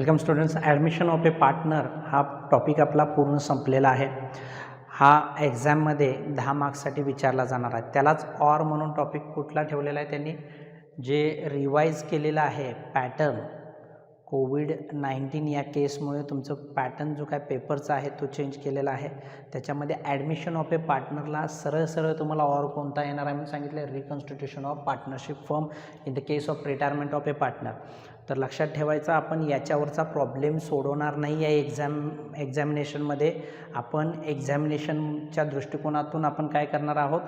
Welcome students. Admission of a partner हा topic आपला पूर्ण संपलेला आहे. हा एक्झाममध्ये 10 मार्क्ससाठी विचारला जाणार आहे. त्यालाच ऑर म्हणून टॉपिक कुठला ठेवलेला आहे त्यांनी, जे रिवाईज केलेलं आहे पॅटर्न. कोविड-19 या केसमुळे तुमचं पॅटर्न जो काय पेपरचा आहे तो चेंज केलेला आहे. त्याच्यामध्ये ॲडमिशन ऑफ ए पार्टनरला सरळ तुम्हाला ऑर कोणता येणार आहे म्हणून सांगितलं, reconstitution of partnership firm in the case of retirement of a partner. तर लक्षात ठेवायचं, आपण याच्यावरचा प्रॉब्लेम सोडवणार नाही आहे एक्झामिनेशनमध्ये. आपण एक्झामिनेशनच्या दृष्टिकोनातून आपण काय करणार आहोत,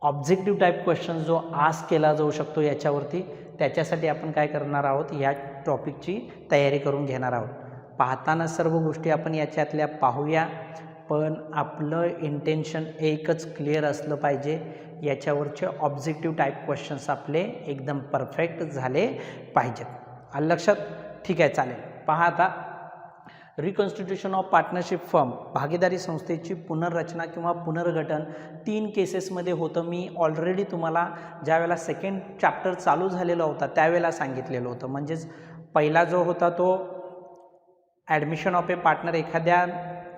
ऑब्जेक्टिव्ह टाईप क्वेश्चन जो आस्क केला जाऊ शकतो याच्यावरती, त्याच्यासाठी आपण काय करणार आहोत, या टॉपिकची तयारी करून घेणार आहोत. पाहताना सर्व गोष्टी आपण याच्यातल्या पाहूया, पण आपलं इंटेन्शन एकच क्लिअर असलं पाहिजे, याच्यावरचे ऑब्जेक्टिव्ह टाईप क्वेश्चन्स आपले एकदम परफेक्ट झाले पाहिजेत. आलं लक्षात? ठीक आहे, चालेल. पहा आता, रिकॉन्स्टिट्यूशन ऑफ पार्टनरशिप फर्म, भागीदारी संस्थेची पुनर्रचना किंवा पुनर्गठन 3 केसेसमध्ये होतं. मी ऑलरेडी तुम्हाला ज्यावेळेला सेकंड चॅप्टर चालू झालेला होता त्यावेळेला सांगितलेलं होतं. म्हणजेच पहिला जो होता तो ॲडमिशन ऑफ ए पार्टनर, एखाद्या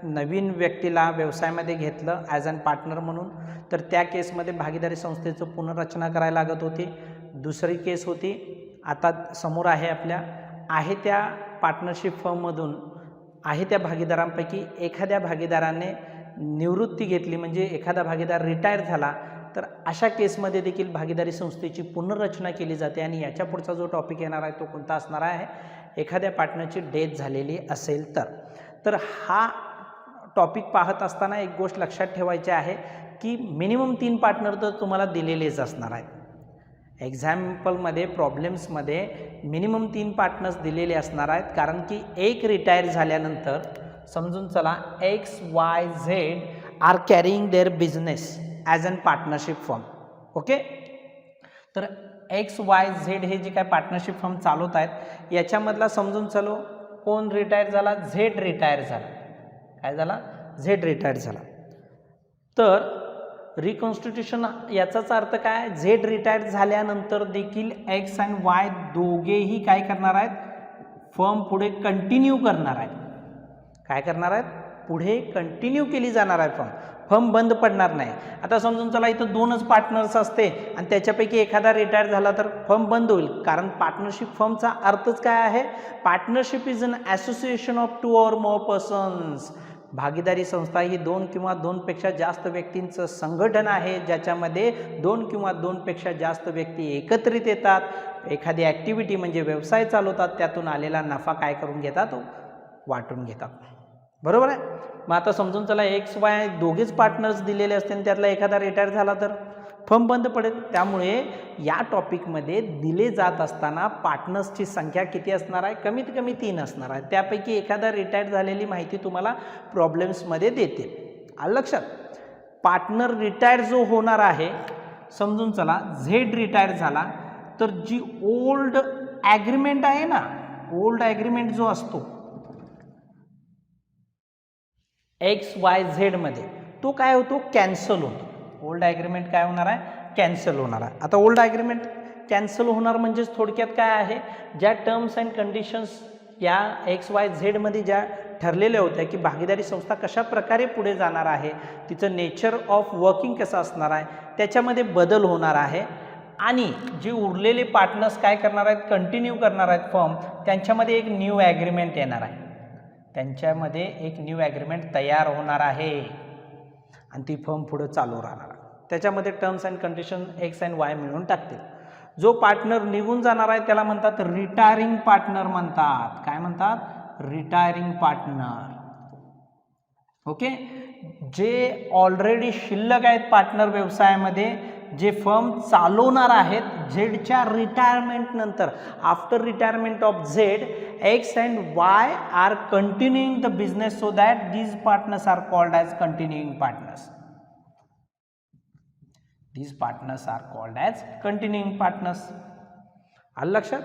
नवीन व्यक्तीला व्यवसायामध्ये घेतलं ॲज अन पार्टनर म्हणून, तर त्या केसमध्ये भागीदारी संस्थेचं पुनर्रचना करायला लागत होती. दुसरी केस होती आता समोर आहे आपल्या, आहे त्या पार्टनरशिप फर्ममधून आहे त्या भागीदारांपैकी एखाद्या भागीदाराने निवृत्ती घेतली, म्हणजे एखादा भागीदार रिटायर झाला, तर अशा केसमध्ये देखील भागीदारी संस्थेची पुनर्रचना केली जाते. आणि याच्या पुढचा जो टॉपिक येणार आहे तो कोणता असणार आहे, एखाद्या पार्टनरची डेथ झालेली असेल तर हा टॉपिक पाहत असताना एक गोष्ट लक्षात ठेवायची आहे की मिनिमम 3 पार्टनर तर तुम्हाला दिलेलेच असणार आहेत. एक्झाम्पलमध्ये, प्रॉब्लेम्समध्ये मिनिमम 3 पार्टनर्स दिलेले असणार आहेत, कारण की एक रिटायर झाल्यानंतर समजून चला XYZ are carrying their business as an partnership firm. Okay, तर XYZ हे जे काय पार्टनरशिप फर्म चालवत आहेत याच्यामधला समजून चलो कोण रिटायर झाला, Z रिटायर झाला. काय झाला? Z रिटायर झाला. तर रिकॉन्स्टिट्यूशन याचाच अर्थ काय, Z रिटायर झाल्यानंतर देखील X आणि Y दोघेही काय करणार आहेत, फर्म पुढे कंटिन्यू करणार आहेत. काय करणार आहेत? पुढे कंटिन्यू केली जाणार आहे फर्म बंद पडणार नाही. आता समजून चला इथं 2च पार्टनर्स असते आणि त्याच्यापैकी एखादा रिटायर झाला तर फर्म बंद होईल. कारण पार्टनरशिप फर्मचा अर्थच काय आहे, partnership is an association of 2 or more persons. भागीदारी संस्था ही 2 किंवा 2पेक्षा जास्त व्यक्तींचं संघटन आहे, ज्याच्यामध्ये 2 किंवा 2पेक्षा जास्त व्यक्ती एकत्रित येतात, एखादी ॲक्टिव्हिटी म्हणजे व्यवसाय चालवतात, त्यातून आलेला नफा काय करून घेतात, वाटून घेतात. बरोबर आहे. मग आता समजून चला XY दोघेच पार्टनर्स दिलेले असतील, त्यातला एखादा रिटायर झाला तर फर्म बंद पडेल. त्यामुळे या टॉपिकमध्ये दिले जात असताना पार्टनर्सची संख्या किती असणार आहे, कमीत कमी 3 असणार आहे. त्यापैकी एखादा रिटायर झालेली माहिती तुम्हाला प्रॉब्लेम्समध्ये देते. आलं लक्षात? पार्टनर रिटायर जो होणार आहे, समजून चला Z रिटायर झाला, तर जी ओल्ड ॲग्रीमेंट आहे ना, ओल्ड ॲग्रीमेंट जो असतो XYZ मध्ये, तो काय होतो, कॅन्सल होतो. ओल्ड ॲग्रीमेंट काय होणार आहे, कॅन्सल होणार आहे. आता ओल्ड ॲग्रीमेंट कॅन्सल होणार म्हणजेच थोडक्यात काय आहे, ज्या टर्म्स अँड कंडिशन्स या XYZ मध्ये ज्या ठरलेल्या होत्या की भागीदारी संस्था कशा प्रकारे पुढे जाणार आहे, तिचं नेचर ऑफ वर्किंग कसं असणार आहे, त्याच्यामध्ये बदल होणार आहे. आणि जे उरलेले पार्टनर्स काय करणार आहेत, कंटिन्यू करणार आहेत फर्म, त्यांच्यामध्ये एक न्यू ॲग्रीमेंट येणार आहे. त्यांच्यामध्ये एक न्यू ॲग्रीमेंट तयार होणार आहे आणि ती फर्म पुढे चालू राहणार. त्याच्यामध्ये टर्म्स अँड कंडिशन X आणि Y मिळून टाकतील. जो पार्टनर निघून जाणार आहे त्याला म्हणतात रिटायरिंग पार्टनर म्हणतात. काय म्हणतात? Retiring partner. ओके, जे ऑलरेडी शिल्लक आहेत पार्टनर व्यवसायामध्ये, जे फर्म चालवणार आहेत झेडच्या रिटायरमेंट नंतर, after retirement of Z, X and Y are continuing the business, so that these partners are called as continuing partners. These partners are called as continuing partners. आलं लक्षात?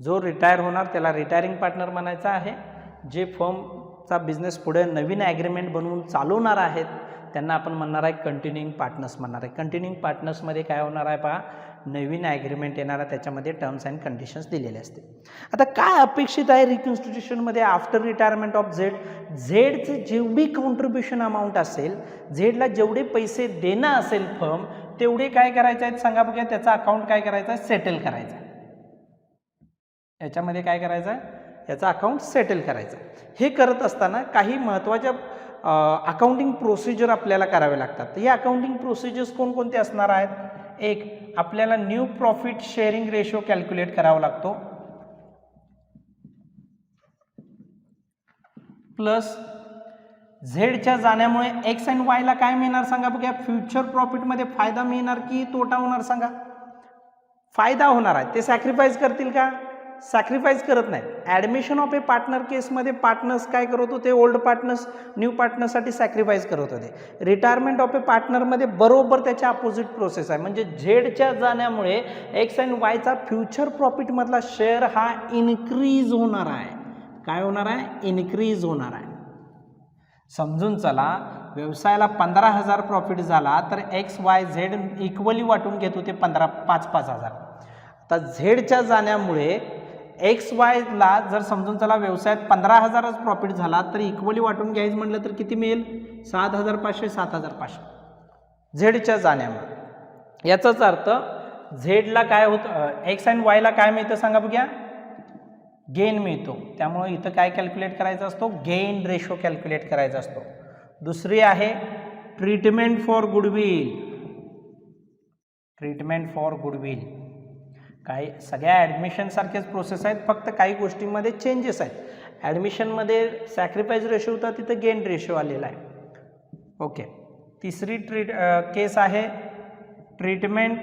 जो रिटायर होणार त्याला रिटायरिंग पार्टनर म्हणायचं आहे. जे फर्मचा business पुढे नवीन agreement बनवून चालवणार आहेत त्यांना आपण म्हणणार आहे कंटिन्युइंग पार्टनर्स म्हणणार आहे. कंटिन्युइंग पार्टनर्समध्ये काय होणार आहे पहा, नवीन ॲग्रीमेंट येणार आहे, त्याच्यामध्ये टर्म्स अँड कंडिशन्स दिलेले असते. आता काय अपेक्षित आहे रिकन्स्टिट्यूशनमध्ये आफ्टर रिटायरमेंट ऑफ झेड? झेडचं जेवढी कॉन्ट्रीब्युशन अमाऊंट असेल, झेडला जेवढे पैसे देणं असेल फर्म, तेवढे काय करायचे आहेत सांगा बघा, त्याचा अकाउंट काय करायचं आहे, सेटल करायचं आहे. याच्यामध्ये काय करायचं आहे, याचा अकाउंट सेटल करायचं. हे करत असताना काही महत्त्वाच्या अकाउंटिंग प्रोसिजर आपल्याला करावे लागतात. तर हे अकाउंटिंग प्रोसिजर्स कोणकोणते असणार आहेत? एक, आपल्याला new profit sharing ratio calculate करावा लागतो, प्लस झेडच्या जाण्यामुळे एक्स अँड वायला काय मिळणार सांगा बघा, फ्युचर प्रॉफिटमध्ये फायदा मिळणार की तोटा होणार सांगा? फायदा होणार आहे. ते सॅक्रिफाईस करतील का? सॅक्रिफाईस करत नाही. ॲडमिशन ऑफ ए पार्टनर केसमध्ये पार्टनर्स काय करत होते, ओल्ड पार्टनर्स न्यू पार्टनरसाठी सॅक्रिफाईस करत होते. रिटायरमेंट ऑफ ए पार्टनरमध्ये बरोबर त्याच्या अपोजिट प्रोसेस आहे. म्हणजे झेडच्या जाण्यामुळे एक्स अँड वायचा फ्युचर प्रॉफिटमधला शेअर हा इन्क्रीज होणार आहे. काय होणार आहे? इन्क्रीज होणार आहे. समजून चला, व्यवसायाला 15,000 प्रॉफिट झाला तर एक्स वाय झेड इक्वली वाटून घेत होते 5,000. आता झेडच्या जाण्यामुळे एक्स वायला जर समजून चला व्यवसायात 15,000च प्रॉफिट झाला तर इक्वली वाटून घ्यायचं म्हटलं तर किती मिळेल? 7,500. 7,500 झेडच्या जाण्यामुळे. याचाच अर्थ झेडला काय होतं, एक्स अँड वायला काय मिळतं सांगा बघ्या, गेन मिळतो. त्यामुळे इथं काय कॅल्क्युलेट करायचा असतो, गेन रेशो कॅल्क्युलेट करायचा असतो. दुसरी आहे treatment for goodwill. Treatment for goodwill काही सगळ्या ॲडमिशनसारखेच प्रोसेस आहेत, फक्त काही गोष्टींमध्ये चेंजेस आहेत. ॲडमिशनमध्ये सॅक्रिफाईस रेशो होता, तिथं गेन रेशो आलेला आहे. ओके. तिसरी केस आहे treatment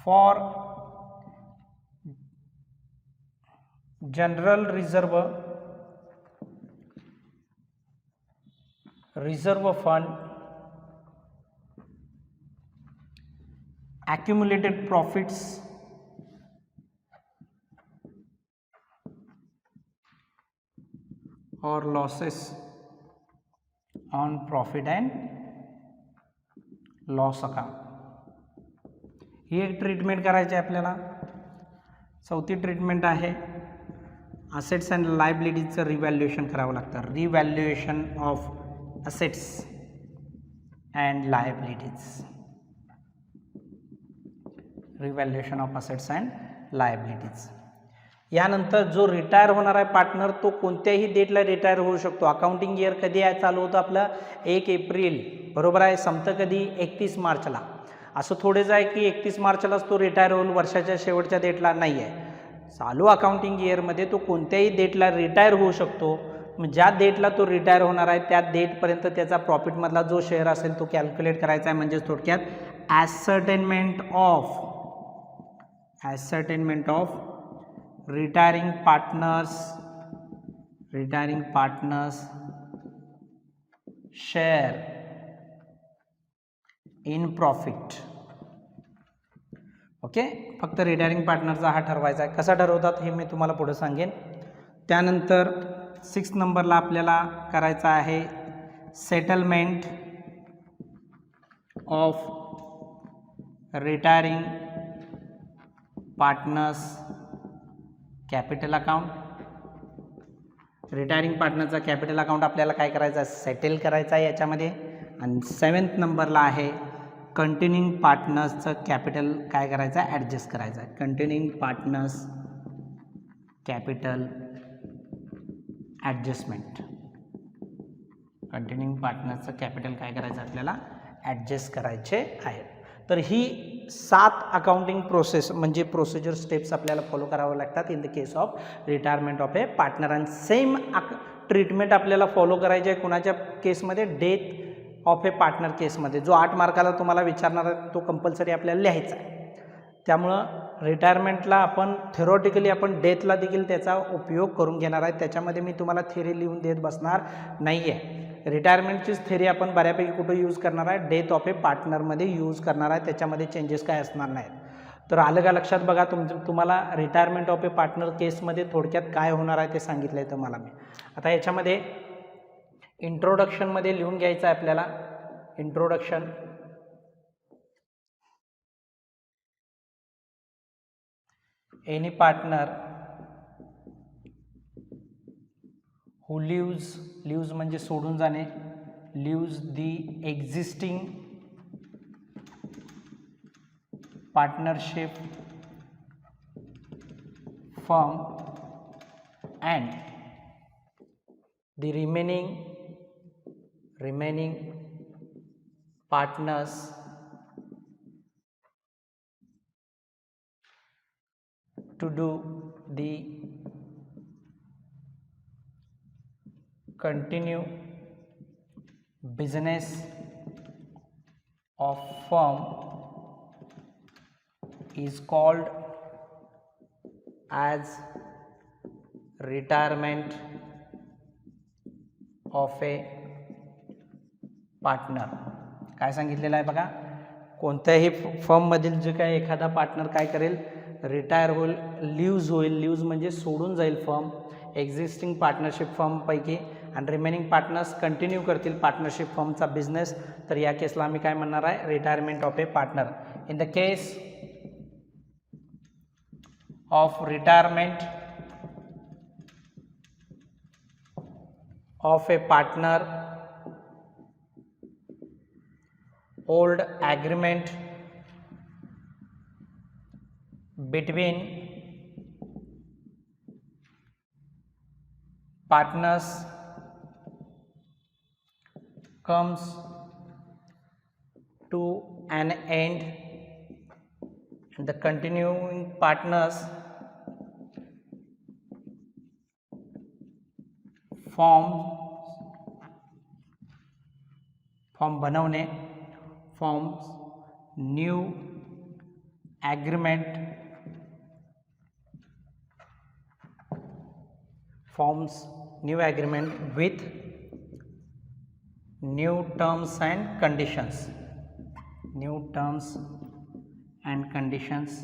for general reserve fund accumulated profits or losses on profit and loss account. ही एक ट्रीटमेंट करायची आहे आपल्याला. चौथी ट्रीटमेंट आहे असेट्स अँड लायबिलिटीजचं रिव्हॅल्युएशन करावं लागतं. Revaluation of assets and liabilities. Revaluation of assets and liabilities. यानंतर जो रिटायर होणार आहे पार्टनर, तो कोणत्याही डेटला रिटायर होऊ शकतो. अकाउंटिंग इयर कधी आहे चालू होतं आपलं, 1 एप्रिल बरोबर आहे. संपतं कधी, 31 मार्चला. असं थोडेच आहे की 31 मार्चलाच तो रिटायर होईल, वर्षाच्या शेवटच्या डेटला नाही आहे. चालू अकाउंटिंग इयरमध्ये तो कोणत्याही डेटला रिटायर होऊ शकतो. ज्या डेटला तो रिटायर होणार आहे त्या डेटपर्यंत त्याचा प्रॉफिटमधला जो शेअर असेल तो कॅल्क्युलेट करायचा आहे. म्हणजे थोडक्यात ascertainment of retiring partners share in profit. Okay. फक्त रिटायरिंग पार्टनरचा हा ठरवायचा आहे. कसा ठरवतात हे मी तुम्हाला पुढे सांगेन. त्यानंतर 6 नंबरला आपल्याला करायचा आहे settlement of retiring partners capital account. Retiring पार्टनरचा कॅपिटल अकाउंट आपल्याला काय करायचं आहे, सेटल करायचं आहे याच्यामध्ये. आणि 7th नंबरला आहे कंटिन्युइंग पार्टनर्सचं कॅपिटल काय करायचं आहे, ॲडजस्ट करायचं आहे. Continuing partners capital adjustment. Continuing पार्टनर्सचं कॅपिटल काय करायचं आपल्याला, ॲडजस्ट करायचे आहे. तर ही 7 अकाउंटिंग प्रोसेस म्हणजे प्रोसिजर स्टेप्स आपल्याला फॉलो करावं लागतात in the case of retirement of a partner. आणि सेम ट्रीटमेंट आपल्याला फॉलो करायची आहे कुणाच्या केसमध्ये, डेथ ऑफ ए पार्टनर केसमध्ये. जो 8 मार्काला तुम्हाला विचारणार आहे तो कंपल्सरी आपल्याला लिहायचा आहे. त्यामुळं रिटायरमेंटला आपण थेरॉटिकली आपण डेथला देखील त्याचा उपयोग करून घेणार आहे. त्याच्यामध्ये मी तुम्हाला थेरी लिहून देत बसणार नाही आहे. रिटायरमेंटचीच थेरी आपण बऱ्यापैकी कुठं यूज करणार आहे, डेथ ऑफ ए पार्टनरमध्ये यूज करणार आहे. त्याच्यामध्ये चेंजेस काय असणार नाहीत. तर आलं का लक्षात? बघा तुम्हाला रिटायरमेंट ऑफ ए पार्टनर केसमध्ये थोडक्यात काय होणार आहे ते सांगितलं आहे तुम्हाला मी. आता याच्यामध्ये इंट्रोडक्शनमध्ये लिहून घ्यायचं आहे आपल्याला. Introduction, any partner who leaves म्हणजे सोडून जाणे, leaves the existing partnership firm and the remaining partners to do the continue business of firm is called as retirement of a partner. काय सांगितलेलं आहे बघा, कोणत्याही फर्ममधील जे काय एखादा पार्टनर काय करेल, रिटायर होईल, लिव्ज होईल. लिव्ज म्हणजे सोडून जाईल फर्म, एक्झिस्टिंग पार्टनरशिप फर्मपैकी, आणि रिमेनिंग पार्टनर्स कंटिन्यू करतील पार्टनरशिप फर्मचा बिझनेस. तर या केसला आम्ही काय म्हणणार आहे, retirement of a partner. In the case of retirement of a partner, old agreement between partners comes to an end, and the continuing partners form बनवणे, forms new agreement, forms new agreement with new terms and conditions, new terms and conditions.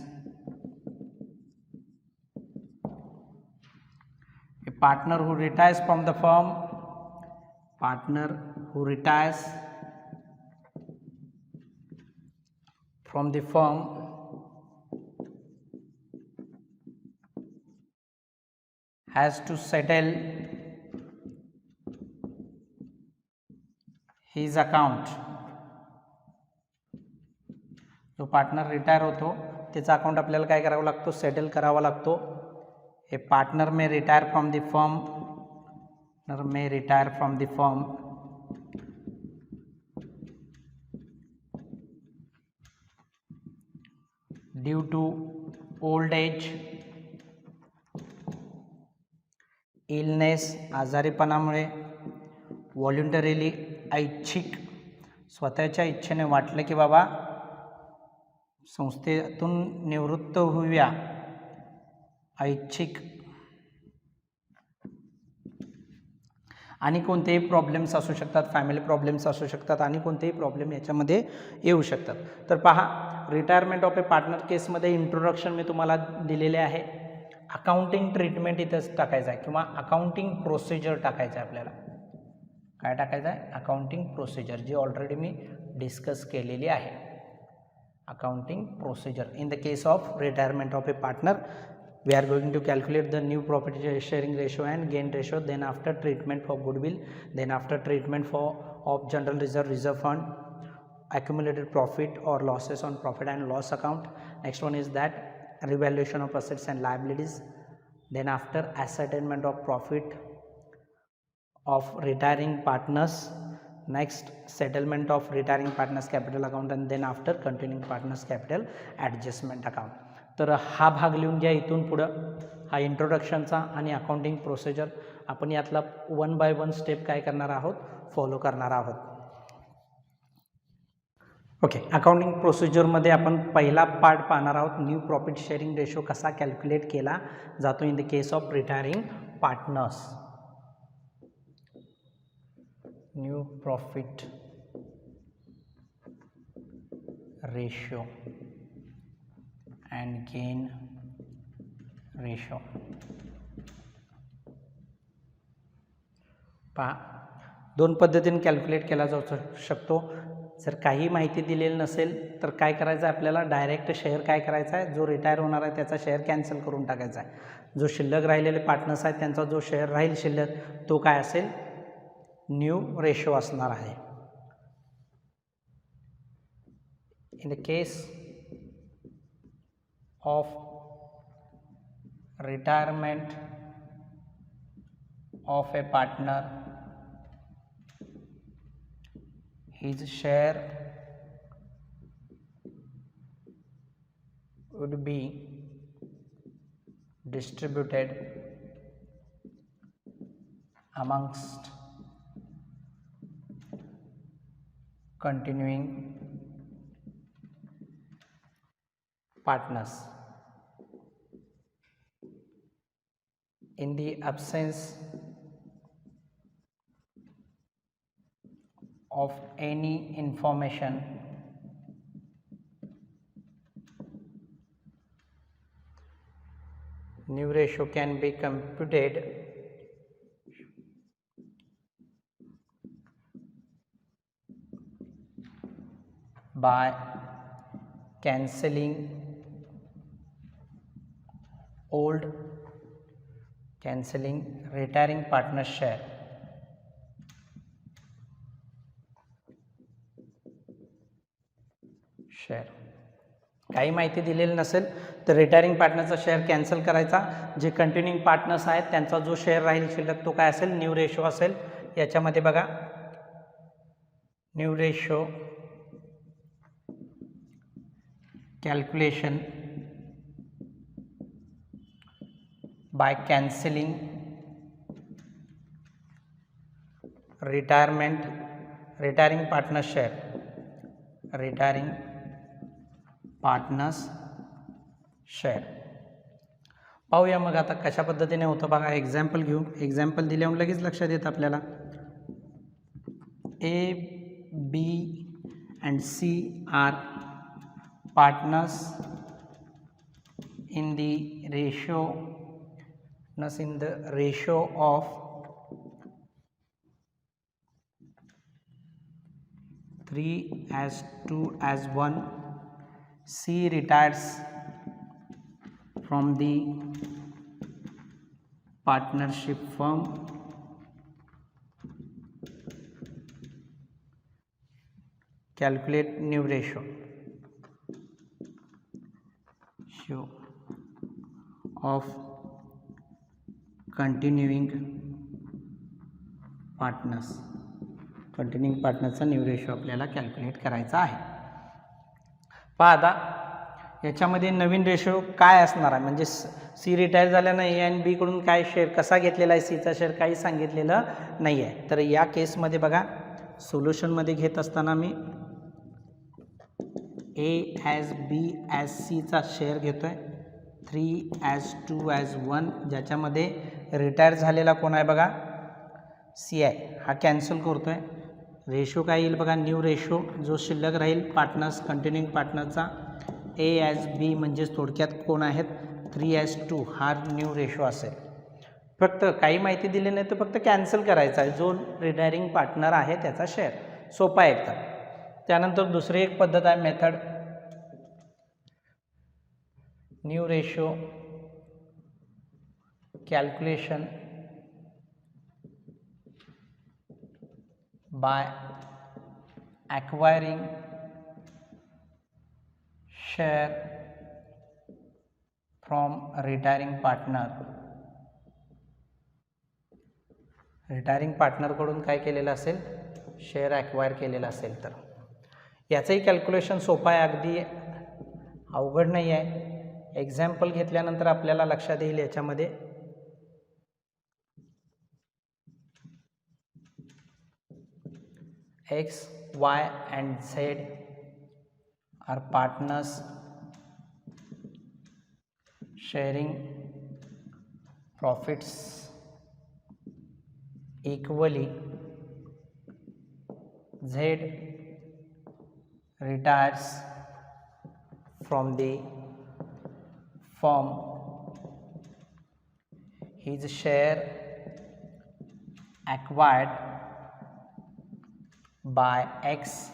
A partner who retires from the firm, partner who retires from the firm has to settle his account. जो partner retire होतो त्याचा account आपल्याला काय करावं लागतो, settle करावा लागतो. A partner may retire from the firm, due to old age, illness, आजारीपणामुळे, व्हॉल्युंटरीली, ऐच्छिक, स्वतःच्या इच्छेने वाटलं की बाबा संस्थेतून निवृत्त होऊया, ऐच्छिक, आणि कोणतेही प्रॉब्लेम्स असू शकतात, फॅमिली प्रॉब्लेम्स असू शकतात, आणि कोणतेही प्रॉब्लेम याच्यामध्ये येऊ शकतात. तर पहा, रिटायरमेंट ऑफ ए पार्टनर केसमध्ये इंट्रोडक्शन मी तुम्हाला दिलेले आहे. अकाउंटिंग ट्रीटमेंट इथंच टाकायचं आहे, किंवा अकाउंटिंग प्रोसिजर टाकायचं आहे. आपल्याला काय टाकायचं आहे, अकाउंटिंग प्रोसिजर, जी ऑलरेडी मी डिस्कस केलेली आहे. Accounting procedure in the case of retirement of a partner, we are going to calculate the new profit sharing ratio and gain ratio, then after treatment for goodwill, then after treatment for of general reserve fund, accumulated profit or losses on profit and loss account. Next one is that revaluation of assets and liabilities, then after ascertainment of profit of retiring partners, next settlement of retiring partners capital account, and then after continuing partners capital adjustment account. तर हा भाग लिहून घ्या. इथून पुढं हा इंट्रोडक्शनचा आणि accounting procedure आपण यातला 1 बाय 1 स्टेप काय करणार आहोत, फॉलो करणार आहोत. ओके, अकाउंटिंग प्रोसिजरमध्ये आपण पहिला पार्ट पाहणार आहोत, न्यू प्रॉफिट शेअरिंग रेशो कसा कॅल्क्युलेट केला जातो in the case of retiring partners. New profit ratio and gain ratio. पहा, दोन पद्धतीने कॅल्क्युलेट केला जाऊ शकतो. जर काही माहिती दिलेली नसेल तर काय करायचं आहे आपल्याला, डायरेक्ट शेअर काय करायचा आहे, जो रिटायर होणार आहे त्याचा शेअर कॅन्सल करून टाकायचा आहे. जो शिल्लक राहिलेले पार्टनर्स आहेत त्यांचा जो शेअर राहील शिल्लक तो काय असेल, न्यू रेशो असणार आहे. In the case of retirement of a partner, his share would be distributed amongst continuing partners. In the absence of any information new ratio can be computed by cancelling retiring partner share. काही माहिती दिलेली नसेल तर retiring पार्टनरचा share cancel करायचा. जे continuing partners आहेत त्यांचा जो शेअर राहील शिल्लक तो काय असेल, न्यू रेशो असेल. याच्यामध्ये बघा, new ratio calculation by cancelling retiring partners share. पाहूया मग आता कशा पद्धतीने होतं बघा. एक्झाम्पल घेऊ. एक्झाम्पल दिल्यावर लगेच लक्षात येतं आपल्याला. A, B and C are partners in the ratio of 3:2:1. C retires from the partnership firm. Calculate new ratio of continuing पार्टनरचा न्यू रेशो आपल्याला कॅल्क्युलेट करायचा आहे. पहा आता याच्यामध्ये नवीन रेशो काय असणार आहे, म्हणजे सी रिटायर झाल्यानं ए आणि बी कडून काय शेअर कसा घेतलेला आहे, सीचा शेअर काही सांगितलेलं नाही आहे. तर या केसमध्ये बघा, सोल्युशनमध्ये घेत असताना मी ए ॲज बी ॲज सीचा शेअर घेतो आहे 3:2:1, ज्याच्यामध्ये रिटायर झालेला कोण आहे बघा, सी आहे. हा कॅन्सल करतो आहे. रेशो काय येईल बघा, न्यू रेशो जो शिल्लक राहील पार्टनर्स कंटिन्यूइंग पार्टनरचा ए ॲज बी म्हणजेच थोडक्यात कोण आहेत 3:2 हा न्यू रेशो असेल. फक्त काही माहिती दिली नाही तर फक्त कॅन्सल करायचा आहे जो रिटायरिंग पार्टनर आहे त्याचा शेअर. सोपा आहे एकदम. त्यानंतर दुसरी एक पद्धत आहे method, new ratio calculation by acquiring share from retiring partner. Retiring पार्टनरकडून काय केलेलं असेल, शेअर ॲक्वायर केलेला असेल. तर याचंही कॅल्क्युलेशन सोपं आहे, अगदी अवघड नाही आहे. एक्झाम्पल घेतल्यानंतर आपल्याला लक्षात येईल याच्यामध्ये. X, Y and Z are partners sharing profits equally. Z retires from the firm. His share acquired by x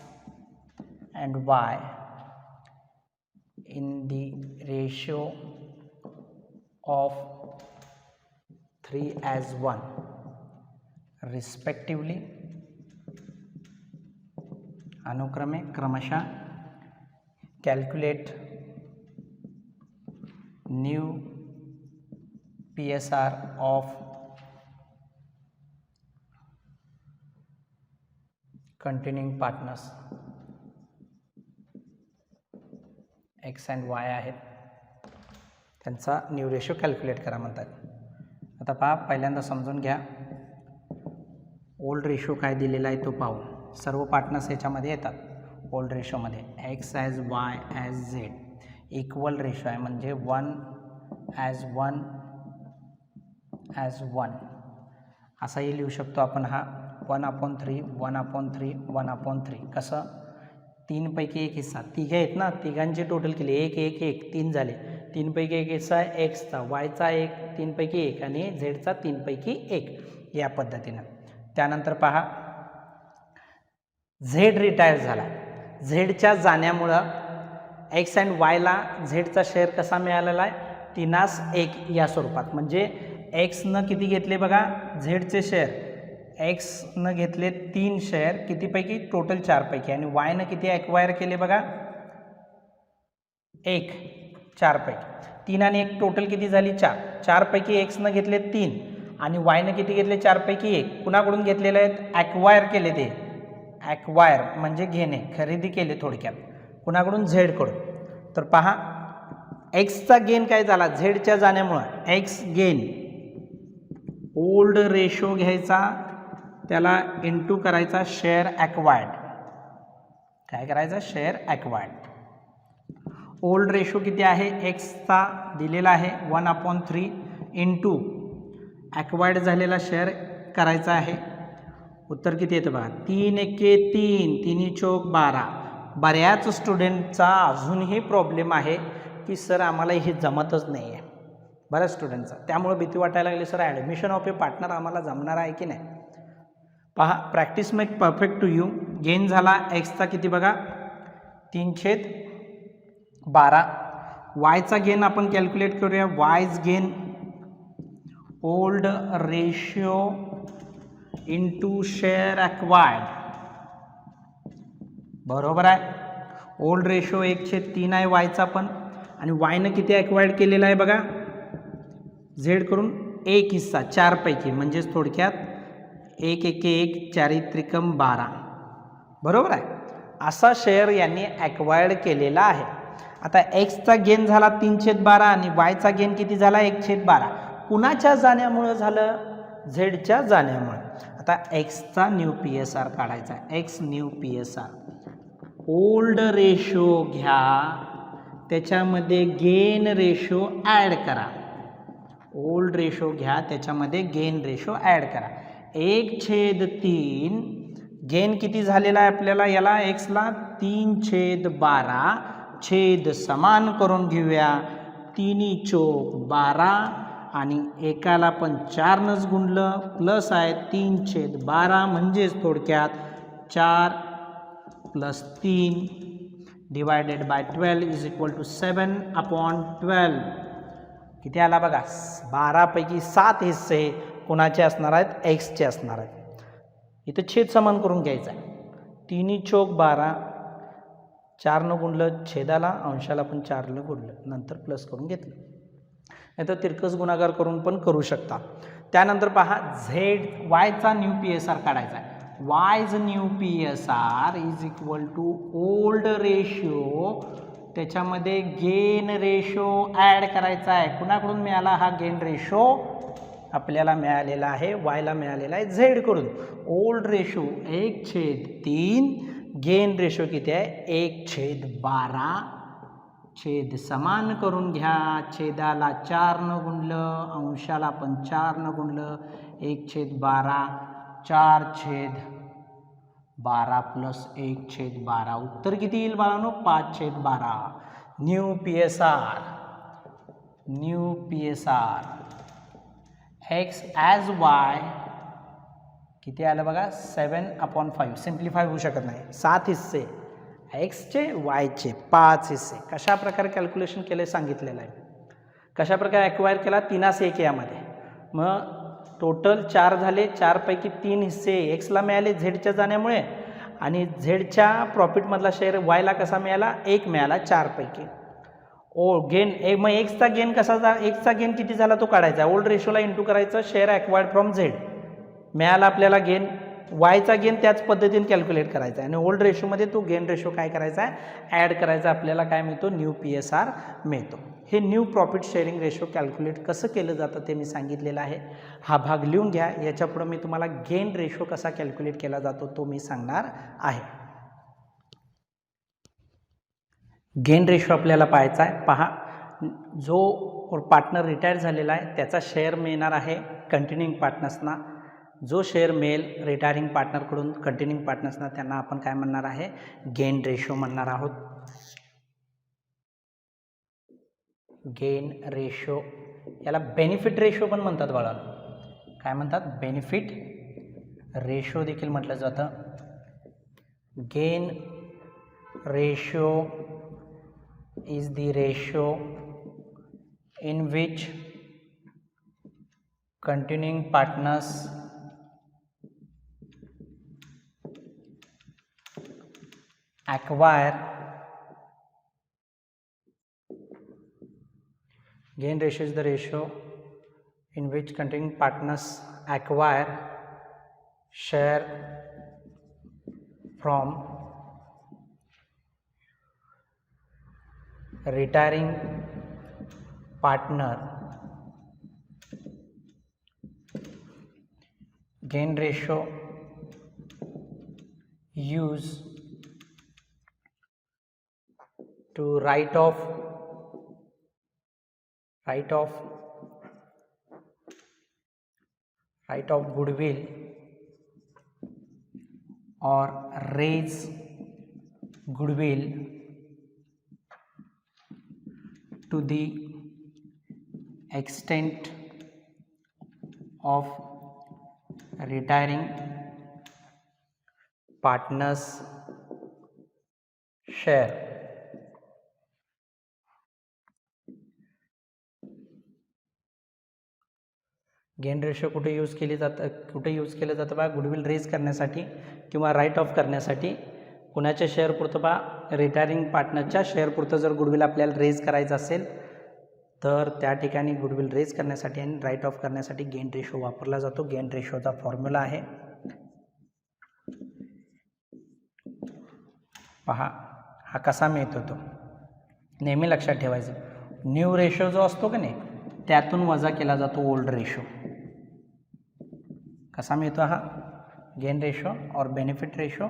and y in the ratio of 3:1 respectively, अनुक्रमे क्रमशः calculate new PSR of continuing partners x and y आहेत, त्यांचा new ratio calculate करा म्हणतात. आता पहा, पहिल्यांदा समजून घ्या ओल्ड रेशो काय दिलेला आहे तो पाहू. सर्व पार्टनर्स याच्यामध्ये येतात. ओल्ड रेशोमध्ये x as y as z equal ratio आहे, म्हणजे 1:1 असाही लिहू शकतो आपण. हा 1/3 1/3 1/3 कसं, 3 पैकी एक हिस्सा, तिघे आहेत ना, तिघांची टोटल केली 1 1 1 3 झाले. 3 पैकी एक हिस्सा आहे एक्सचा, वायचा 1 3 पैकी 1 आणि झेडचा 3 पैकी 1 या पद्धतीनं. त्यानंतर पहा झेड रिटायर झाला. झेडच्या जाण्यामुळं एक्स अँड वायला झेडचा शेअर कसा मिळालेला आहे, 3:1 या स्वरूपात. म्हणजे एक्सनं किती घेतले बघा झेडचे शेअर, एक्सनं घेतले 3 शेअर कितीपैकी, टोटल 4 पैकी, आणि वायनं किती ॲक्वायर केले बघा 1 4 पैकी. 3 आणि 1 टोटल किती झाली 4. 4 पैकी एक्सनं घेतले 3 आणि वायनं किती घेतले 4 पैकी 1. कुणाकडून घेतलेले आहेत, ॲक्वायर केले. ते ॲक्वायर म्हणजे घेणे, खरेदी केले थोडक्यात. कुणाकडून, झेडकडून. तर पहा एक्सचा गेन काय झाला झेडच्या जाण्यामुळं, एक्स गेन ओल्ड रेशो घ्यायचा, त्याला इंटू करायचा शेअर ॲक्वायर्ड. काय करायचा, शेअर ॲक्वायर्ड. ओल्ड रेशो किती आहे एक्सचा दिलेला आहे 1/3 इंटू ॲक्वायर्ड झालेला शेअर करायचा आहे. उत्तर किती येतं बघा, 3 एके 3 3 चौक 12. बऱ्याच स्टुडंटचा अजूनही प्रॉब्लेम आहे की सर आम्हाला हे जमतच नाही आहे, बऱ्याच स्टुडंटचा. त्यामुळे भीती वाटायला लागली, sir admission of a partner आम्हाला जमणार आहे की नाही. पहा practice make perfect to you. Gain झाला एक्सचा किती बघा 3/12. वायचा गेन आपण कॅल्क्युलेट करूया. Y's gain old ratio into share acquired, बरोबर आहे. ओल्ड रेशो 1/3 आहे वायचा पण, आणि वायनं किती ॲक्वायर्ड केलेला आहे बघा झेड करून 1 हिस्सा 4 पैकी, म्हणजेच थोडक्यात 1 एके 1 4 त्रिकम 12, बरोबर आहे. असा शेअर यांनी ॲक्वायर्ड केलेला आहे. आता एक्सचा गेन झाला 3/12 आणि वायचा गेन किती झाला 1/12. कुणाच्या जाण्यामुळं झालं, झेडच्या जाण्यामुळे. आता एक्सचा न्यू PSR काढायचा. X new PSR old ratio घ्या, त्याच्यामध्ये गेन रेशो ॲड करा. ओल्ड रेशो घ्या, त्याच्यामध्ये गेन रेशो ॲड करा. 1/3 गेन किती झालेला आहे आपल्याला, याला एक्सला 3/12 छेद समान करून घेऊया. 3 चौक 12 आणि एकाला पण 4नंच गुणलं, प्लस आहे 3/12, म्हणजेच थोडक्यात 4 + 3 divided by 12 is equal to 7/12. किती आला बघा, 12 पैकी 7 हिस्से कोणाचे असणार आहेत, एक्सचे असणार आहेत. इथं छेद समान करून घ्यायचा आहे. 3 चौक 12, 4नं गुणलं छेदाला, अंशाला पण 4नं गुणलं, नंतर प्लस करून घेतलं. नाही तर तिरकस गुणाकार करून पण करू शकता. त्यानंतर पहा झेड वायचा न्यू PSR काढायचा आहे. Y's new PSR is equal to old ratio, त्याच्यामध्ये गेन रेशो ॲड करायचा आहे. कुणाकडून मिळाला हा गेन रेशो, आपल्याला मिळालेला आहे वायला मिळालेला आहे झेडकडून. ओल्ड रेशो 1/3, गेन रेशो किती आहे 1/12, छेद समान करून घ्या. छेदाला 4नं गुणलं, अंशाला पण 4नं गुणलं, 1/12 4/12 प्लस 1/12. उत्तर किती येईल बाळांनो, 5/12. New PSR x as Y किती आलं बघा 7/5. सिम्प्लिफाय होऊ शकत नाही. 7 हिस्से एक्सचे वायचे 5 हिस्से. कशा प्रकारे कॅल्क्युलेशन केले सांगितलेलं आहे. कशा प्रकारे ॲक्वायर केला 3/1 यामध्ये. मग टोटल 4 झाले. 4पैकी 3 हिस्से एक्सला मिळाले झेडच्या जाण्यामुळे आणि झेडच्या प्रॉफिटमधला शेअर वायला कसा मिळाला 1 मिळाला 4पैकी. गेन मग एक्सचा गेन कसा एक्सचा गेन किती झाला तो काढायचा. ओल्ड रेशोला इंटू करायचं. शेअर ॲक्वायर्ड फ्रॉम झेड मिळाला आपल्याला गेन. वायचा गेन त्याच पद्धतीने कॅल्क्युलेट करायचा आहे आणि ओल्ड रेशोमध्ये तो गेन रेशो काय करायचा आहे ॲड करायचा. आपल्याला काय मिळतो न्यू PSR मिळतो. हे new profit sharing ratio calculate कसं केलं जातं ते मी सांगितलेलं आहे. हा भाग लिहून घ्या. याच्यापुढे मी तुम्हाला गेन रेशो कसा कॅल्क्युलेट केला जातो तो मी सांगणार आहे. गेन रेशो आपल्याला पाहायचा आहे. पहा, जो पार्टनर रिटायर झालेला आहे त्याचा शेअर मिळणार आहे कंटिन्यूइंग पार्टनर्सना. जो शेअर मिळेल रिटायरिंग पार्टनरकडून कंटिन्यूइंग पार्टनर्सना त्यांना आपण काय म्हणणार आहे गेन रेशो म्हणणार आहोत. गेन रेशो याला बेनिफिट रेशो पण म्हणतात बाळांनो. काय म्हणतात बेनिफिट रेशो देखील म्हटलं जातं. Gain ratio is the ratio in which continuing partners acquire gain ratio is the ratio in which continuing partners acquire share from retiring partner. Gain ratio used to write off goodwill or raise goodwill to the extent of retiring partners share. Gain ratio कुठे use केलं जातं बा goodwill raise करण्यासाठी किंवा right of करण्यासाठी. कुणाच्या share पुरतं बा रिटायरिंग पार्टनरच्या शेअर पुरतं जर गुडविल आपल्याला रेज करायचं असेल तर त्या ठिकाणी गुडविल रेज करण्यासाठी आणि राईट ऑफ करण्यासाठी गेन रेशो वापरला जातो. गेन रेशोचा फॉर्म्युला आहे पहा. हा कसा मिळतो तो नेहमी लक्षात ठेवायचं. न्यू रेशो जो असतो का नाही त्यातून वजा केला जातो ओल्ड रेशो. कसा मिळतो हा गेन रेशो और बेनिफिट रेशो.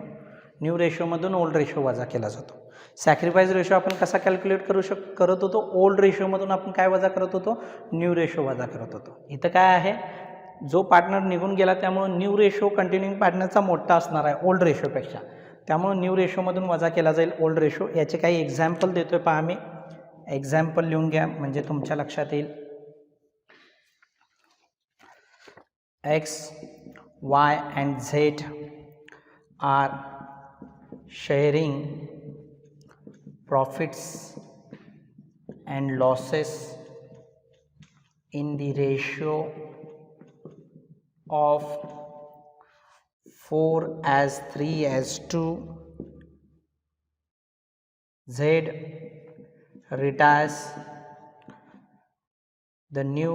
न्यू रेशोमधून ओल्ड रेशो वजा केला जातो. सॅक्रिफाईस रेशो आपण कसा कॅल्क्युलेट करत होतो ओल्ड रेशोमधून आपण काय वजा करत होतो न्यू रेशो वजा करत होतो. इथं काय आहे जो पार्टनर निघून गेला त्यामुळे न्यू रेशो कंटिन्यूइंग पार्टनरचा मोठा असणार आहे ओल्ड रेशोपेक्षा. त्यामुळे न्यू रेशोमधून वजा केला जाईल ओल्ड रेशो. याचे काही एक्झाम्पल देतोय पहा मी. एक्झाम्पल लिहून घ्या म्हणजे तुमच्या लक्षात येईल. X, Y and Z are sharing profits and losses in the ratio of 4:3:2. Z retires the new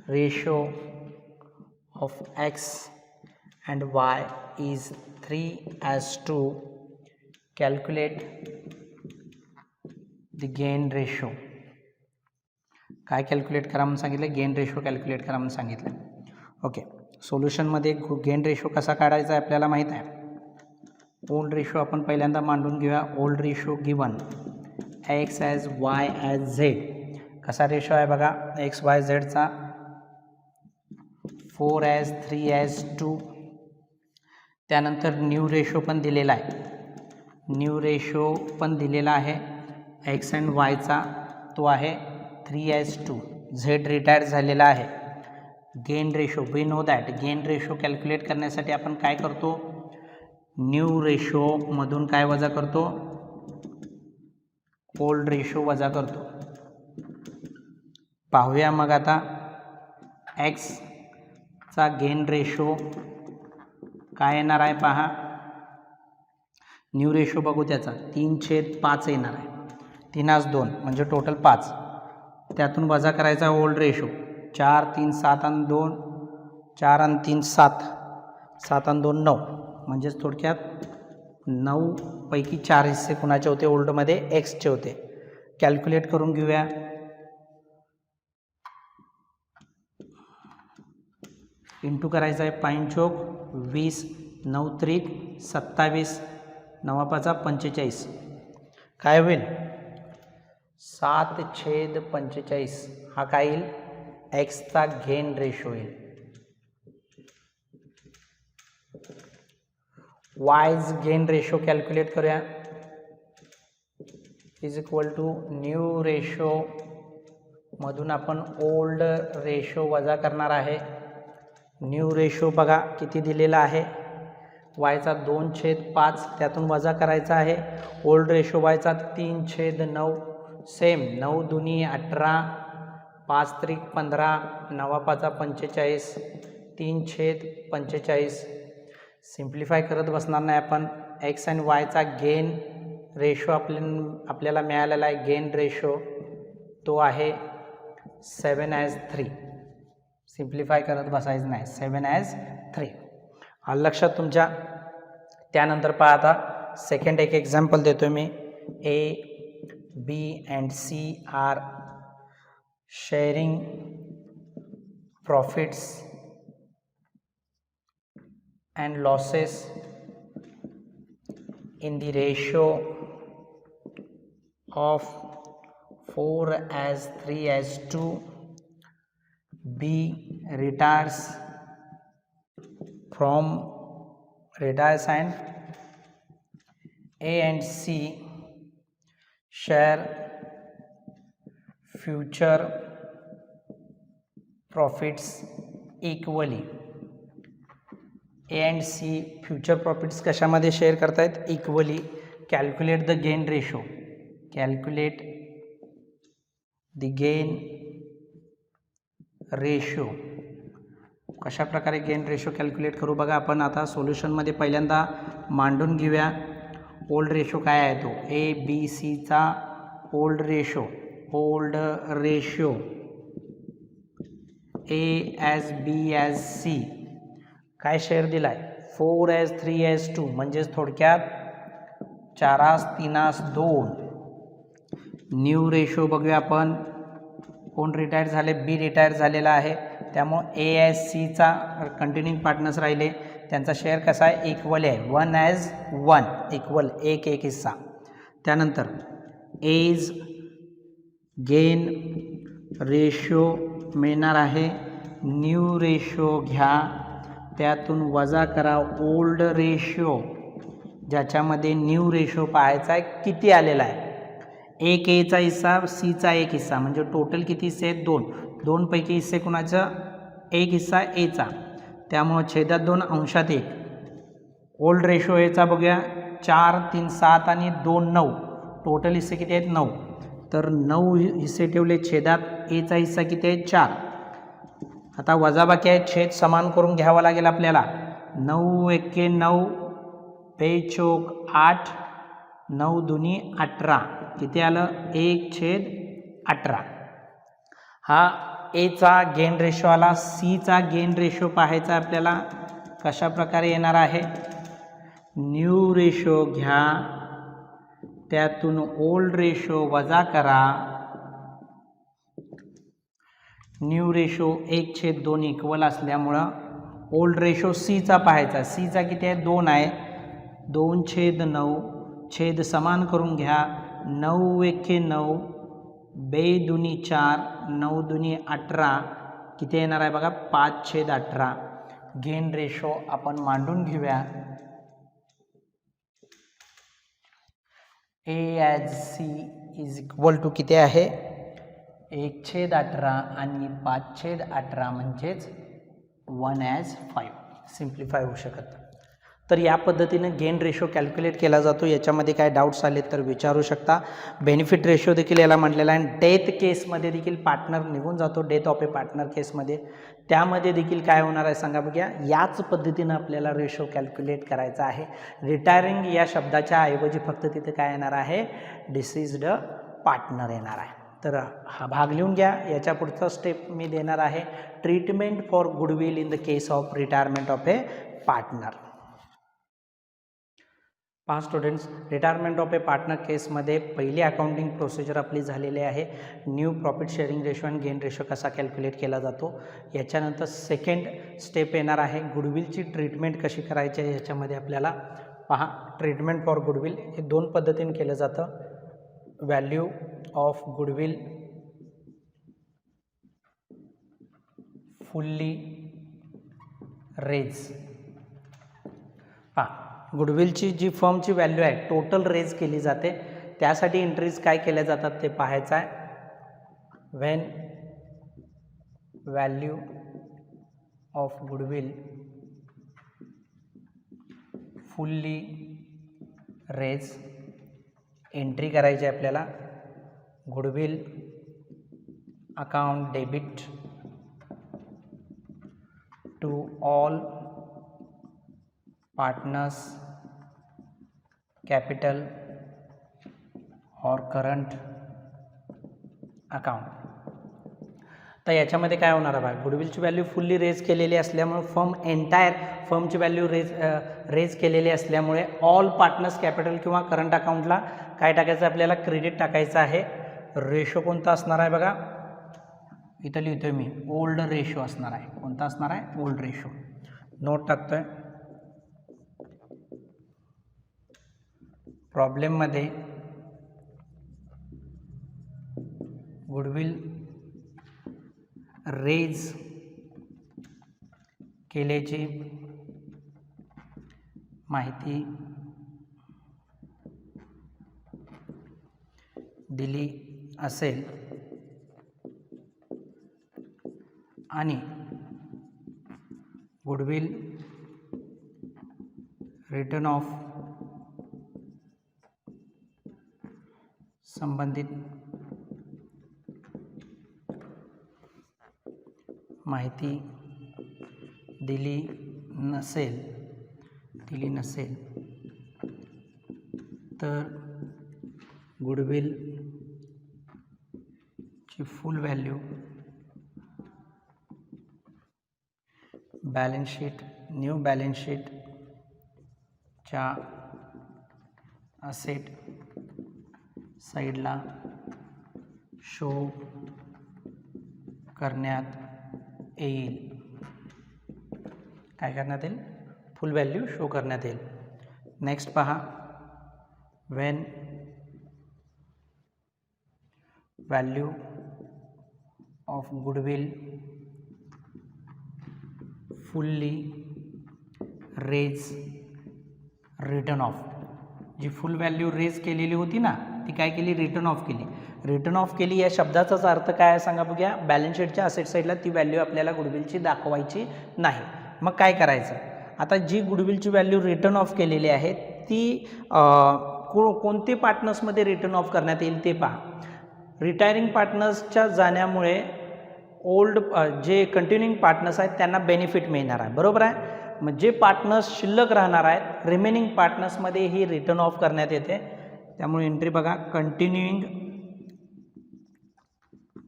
ratio of X and Y is 3:2. Calculate the gain ratio. काय कॅल्क्युलेट करा म्हणून सांगितलं गेन रेशो कॅल्क्युलेट करा म्हणून सांगितलं. Okay सोल्युशनमध्ये gain ratio कसा काढायचा आहे आपल्याला माहीत आहे. ओल्ड रेशो आपण पहिल्यांदा मांडून घेऊया. Old ratio given x as Y as Z. कसा रेशो आहे बघा एक्स वाय झेडचा 4:3:2. त्यानंतर न्यू रेशो पण दिलेला आहे. न्यू रेशो पण दिलेला आहे एक्स अँड वायचा तो आहे 3:2. झेड रिटायर झालेला आहे. Gain ratio, we know that gain ratio calculate करण्यासाठी आपण काय करतो, न्यू रेशोमधून काय वजा करतो, ओल्ड रेशो वजा करतो. पाहूया मग आता एक्सचा गेन रेशो काय येणार आहे पहा. न्यू रेशो बघू त्याचा 3/5 येणार आहे. 3/2 म्हणजे टोटल 5. त्यातून वजा करायचा ओल्ड रेशो 4, 3, 7 आणि 2, 4 आणि 3 7, 7 आणि 2 9, म्हणजेच थोडक्यात 9 पैकी 4 हिस्से कुणाचे होते ओल्डमध्ये, एक्सचे होते. कॅल्क्युलेट करून घेऊया. इंटू करायचा आहे 5 चोक 20, 9 त्रिक 27, 9 5 45. काय होईल, 7/45. हा काय येईल, एक्सचा गेन रेशो येईल. वायज गेन रेशो कॅल्क्युलेट करूया. Is equal to new ratio मधून आपण ओल्ड रेशो वजा करणार आहे. न्यू रेशो बघा किती दिलेला आहे, वायचा 2/5, त्यातून वजा करायचा आहे. Old ratio वायचा 3/9. सेम 9 दुनी 18, 5 त्रिक 15, 9 5 45, 3/45. सिम्प्लिफाय करत बसणार नाही आपण. एक्स आणि वायचा गेन रेशो आपल्याला मिळालेला आहे. गेन रेशो तो आहे 7/3. सिम्प्लिफाय करत बसायचं नाही, 7/3. आलं लक्षात तुमच्या. त्यानंतर पहा आता सेकंड एक एक्झाम्पल देतो मी. A, B and C are sharing profits and losses in the ratio of 4/3/2. B retires and A and C share future profits equally. A and C future profits कशामध्ये शेअर करतायत, equally. Calculate the gain ratio. Calculate the gain ratio. कशा प्रकारे gain ratio calculate करू बघा आपण. आता सोल्युशनमध्ये पहिल्यांदा मांडून घेऊया. ओल्ड रेशो काय आहे तो, ए बी सीचा old ratio. Old ratio A as B as C काय शेअर दिला आहे, 4/3/2, म्हणजेच थोडक्यात 4/3/2. न्यू रेशो बघूया आपण. कोण रिटायर झाले, बी रिटायर झालेला आहे, त्यामुळं ए ॲज सीचा कंटिन्यूइंग पार्टनर्स राहिले, त्यांचा शेअर कसा आहे, इक्वल आहे, 1/1, इक्वल, एक हिस्सा. त्यानंतर एज गेन रेशो मिळणार आहे. न्यू रेशो घ्या, त्यातून वजा करा ओल्ड रेशो, ज्याच्यामध्ये न्यू रेशो पाहायचा आहे किती आलेला आहे. एक एचा हिस्सा, सीचा एक हिस्सा, म्हणजे टोटल किती हिस्से आहेत, 2. 2 पैकी हिस्से कुणाचा, एक हिस्सा एचा, त्यामुळं छेदात 2 अंशात 1. ओल्ड रेशो एचा बघूया, 4, 3, 7 आणि 2 9, टोटल हिस्से किती आहेत, 9. तर 9 हिस्से ठेवले छेदात, एचा हिस्सा किती आहे, 4. आता वजाबाकी आहे, छेद समान करून घ्यावा लागेल आपल्याला. 9 एके 9, 2 8, 9 दुनी 18, किती आलं, 1/18. हा एचा गेन रेशो आला. सीचा गेन रेशो पाहायचा आपल्याला, कशा प्रकारे येणार आहे, न्यू रेशो घ्या, त्यातून ओल्ड रेशो वजा करा. न्यू रेशो 1/2 इक्वल असल्यामुळं ओल्ड रेशो सीचा पाहायचा. सीचा किती आहे, 2 आहे, 2/9, छेद समान करून घ्या. 9 एके 9, 2 दुनी 4, 9 दुनी 18, किती येणार आहे बघा, 5/18. गेन रेशो आपण मांडून घेऊया. A as C is equal to किती आहे, 1/18 आणि 5/18 म्हणजेच 1:5 सिम्प्लिफाय होऊ शकतं. तर या पद्धतीनं गेन रेशो कॅल्क्युलेट केला जातो. याच्यामध्ये काय डाऊट्स आले तर विचारू शकता. बेनिफिट रेशो देखील याला म्हटलेला आहे. डेथ केसमध्ये देखील पार्टनर निघून जातो, डेथ ऑफ ए पार्टनर केसमध्ये. त्यामध्ये देखील काय होणार आहे सांगा बघूया. याच पद्धतीनं आपल्याला रेशो कॅल्क्युलेट करायचा आहे. रिटायरिंग या शब्दाच्या ऐवजी फक्त तिथे काय येणार आहे, डिसीज्ड पार्टनर येणार आहे. तर हा भाग लिहून घ्या. याच्या पुढचा स्टेप मी देणार आहे, treatment for goodwill in the case of retirement of a partner. पहा students, retirement of a partner केसमध्ये पहिली अकाउंटिंग प्रोसिजर आपली झालेली आहे. न्यू प्रॉफिट शेअरिंग रेशो आणि गेन रेशो कसा कॅल्क्युलेट केला जातो. याच्यानंतर सेकंड स्टेप येणार आहे, गुडविलची ट्रीटमेंट कशी करायची आहे. याच्यामध्ये आपल्याला पहा, ट्रीटमेंट फॉर गुडविल हे दोन पद्धतीने केलं जातं. Value of goodwill fully raise. पहा, गुडविलची जी फर्मची व्हॅल्यू आहे टोटल रेज केली जाते. त्यासाठी एंट्रीज काय केल्या जातात ते पाहायचं आहे. When value of goodwill fully raise entry करायची आहे आपल्याला. Goodwill account debit to all partners capital और करंट अकाउंट. तर याच्यामध्ये काय होणार आहे, गुडविलची व्हॅल्यू फुल्ली रेज केलेली असल्यामुळे फर्मची व्हॅल्यू रेज केलेली असल्यामुळे ऑल पार्टनर्स कॅपिटल किंवा करंट अकाउंटला काय टाकायचं आपल्याला, क्रेडिट टाकायचं आहे. रेशो कोणता असणार आहे बघा, इथं लिहितोय मी, ओल्ड रेशो असणार आहे. कोणता असणार आहे, ओल्ड रेशो. नोट टाकतोय. प्रॉब्लेममध्ये गुडविल रेज केल्याची माहिती दिली असेल आणि गुडविल रिटर्न ऑफ संबंधित माहिती दिली नसेल तर गुडविल ची फुल value balance sheet, new balance शीटच्या असेट साईडला शो करण्यात येईल. काय करण्यात येईल, फुल व्हॅल्यू शो करण्यात येईल. नेक्स्ट पहा, when value of goodwill fully raise written off. जी फुल व्हॅल्यू रेज केलेली होती ना, ती काय केली, रिटर्न ऑफ केली. रिटर्न ऑफ केली या शब्दाचाच अर्थ काय आहे सांगा बघूया. बॅलन्स शीटच्या असेट साईडला ती व्हॅल्यू आपल्याला गुडविलची दाखवायची नाही. मग काय करायचं, आता जी गुडविलची व्हॅल्यू रिटर्न ऑफ केलेली आहे ती कोणते पार्टनर्समध्ये रिटर्न ऑफ करण्यात येईल ते पहा. रिटायरिंग पार्टनर्सच्या जाण्यामुळे ओल्ड जे कंटिन्युइंग पार्टनर्स आहेत त्यांना बेनिफिट मिळणार आहे, बरोबर आहे. मग जे पार्टनर्स शिल्लक राहणार आहेत रिमेनिंग पार्टनर्समध्ये ही रिटर्न ऑफ करण्यात येते. त्यामुळे एंट्री बघा, कंटिन्युइंग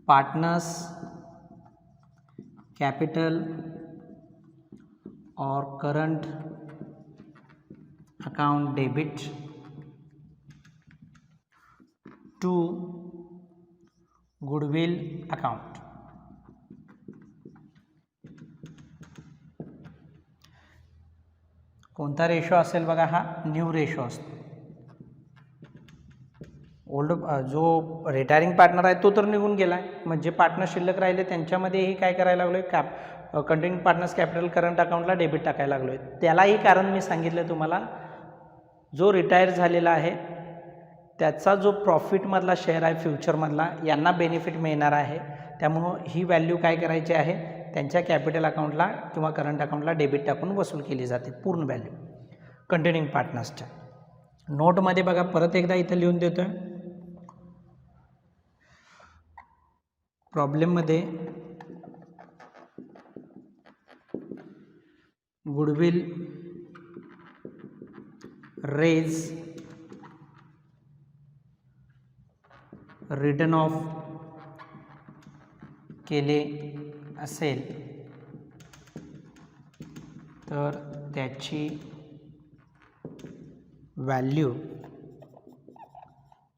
पार्टनर्स कैपिटल और current account debit to goodwill account. कोणता रेशो असेल बघा, हा न्यू रेशो असतो. ओल्ड जो रिटायरिंग पार्टनर आहे तो तर निघून गेला आहे. मग जे पार्टनर शिल्लक राहिले त्यांच्यामध्येही काय करायला लागलो आहे, कंटिन्यू पार्टनर्स कॅपिटल करंट अकाउंटला डेबिट टाकायला लागलो आहे. त्यालाही कारण मी सांगितलं तुम्हाला, जो रिटायर झालेला आहे त्याचा जो प्रॉफिटमधला शेअर आहे फ्युचरमधला, यांना बेनिफिट मिळणार आहे. त्यामुळं ही व्हॅल्यू काय करायची आहे, त्यांच्या कॅपिटल अकाउंटला किंवा करंट अकाउंटला डेबिट टाकून वसूल केली जाते पूर्ण व्हॅल्यू कंटिन्यूइंग पार्टनर्सच्या. नोटमध्ये बघा परत एकदा इथं लिहून देतो आहे. प्रॉब्लेममध्ये गुडविल रेज रिटर्न ऑफ केले असेल तर त्याची व्हॅल्यू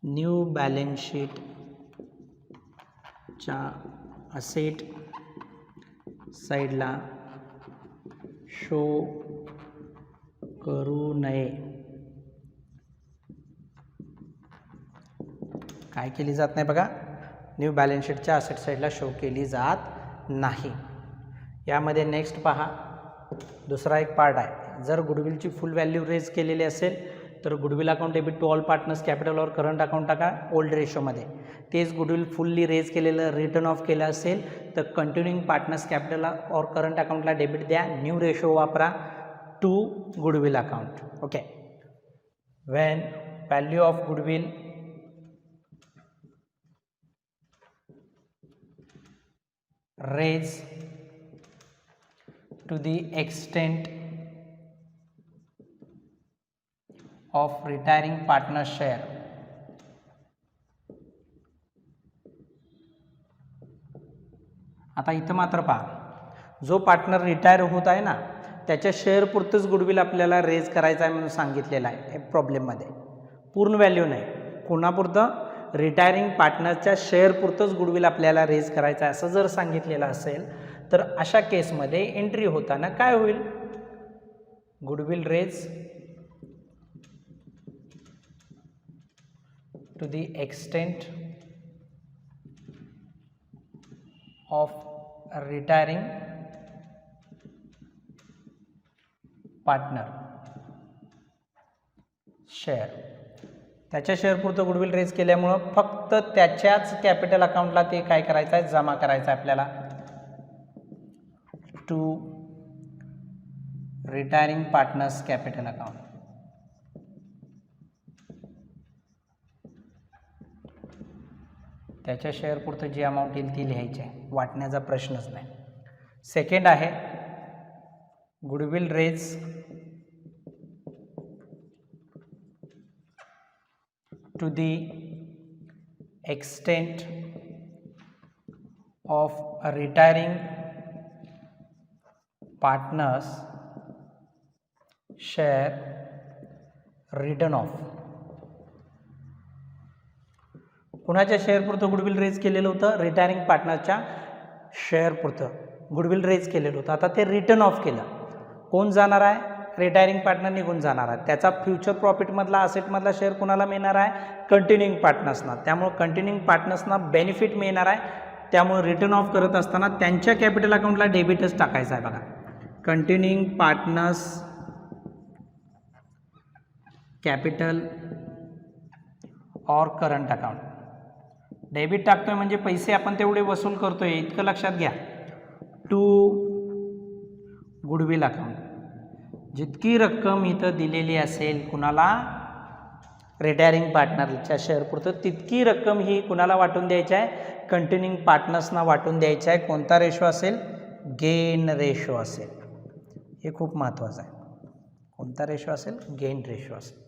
न्यू बॅलन्स शीटच्या असेट साईडला शो करू नये. काय केली जात नाही बघा, न्यू बॅलन्स शीटच्या असेट साईडला शो केली जात नाही. यामध्ये नेक्स्ट पहा, दुसरा एक पार्ट आहे. जर गुडविलची फुल व्हॅल्यू रेज केलेली असेल तर goodwill account debit to all partners कॅपिटलवर करंट अकाउंट टाका ओल्ड रेशोमध्ये. तेच गुडविल फुल्ली रेज केलेलं रिटर्न ऑफ केलं असेल तर कंटिन्यूइंग पार्टनर्स कॅपिटलला और करंट अकाउंटला डेबिट द्या. न्यू रेशो वापरा to goodwill account. Okay. When value of goodwill raise to the extent of retiring partner share आता इथं मात्र पहा, जो पार्टनर रिटायर होत आहे ना त्याच्या शेअर पुरतंच गुडविल आपल्याला रेज करायचं आहे म्हणून सांगितलेलं आहे प्रॉब्लेममध्ये. पूर्ण व्हॅल्यू नाही, कोणापुरतं रिटायरिंग पार्टनरच्या शेअर पुरतंच गुडविल आपल्याला रेज करायचं आहे असं जर सांगितलेलं असेल तर अशा केसमध्ये एंट्री होताना काय होईल, goodwill raise to the extent of retiring partner share. त्याच्या शेअरपुरतं गुडविल रेज केल्यामुळं फक्त त्याच्याच कॅपिटल अकाउंटला ते काय करायचं आहे, जमा करायचं आहे आपल्याला to retiring partners capital account. त्याच्या शेअरपुरतं जी अमाऊंट येईल ती लिहायची आहे, वाटण्याचा प्रश्नच नाही. सेकंड आहे goodwill raise to the extent of retiring partners share written off. कुणाच्या शेअरपुरतं गुडविल रेज केलेलं होतं, रिटायरिंग पार्टनरच्या शेअरपुरतं गुडविल रेज केलेलं होतं. आता ते रिटर्न ऑफ केलं, कोण जाणार आहे, रिटायरिंग पार्टनर निघून जाणार आहे. त्याचा फ्युचर प्रॉफिटमधला असेटमधला शेअर कुणाला मिळणार आहे, कंटिन्यूइंग पार्टनर्सना. त्यामुळे कंटिन्यूइंग पार्टनर्सना बेनिफिट मिळणार आहे. त्यामुळे रिटर्न ऑफ करत असताना त्यांच्या कॅपिटल अकाउंटला डेबिटच टाकायचं आहे बघा. कंटिन्यूइंग पार्टनर्स कॅपिटल और करंट अकाउंट डेबिट टाकतोय म्हणजे पैसे आपण तेवढे वसूल करतोय इतकं लक्षात घ्या. टू गुडविल अकाउंट, जितकी रक्कम इथं दिलेली असेल कुणाला, रिटायरिंग पार्टनरच्या शेअरपुरतं, तितकी रक्कम ही कुणाला वाटून द्यायची आहे, कंटिन्यूइंग पार्टनर्सना वाटून द्यायची आहे. कोणता रेशो असेल, गेन रेशो असेल. हे खूप महत्त्वाचं आहे. कोणता रेशो असेल, गेन रेशो असेल.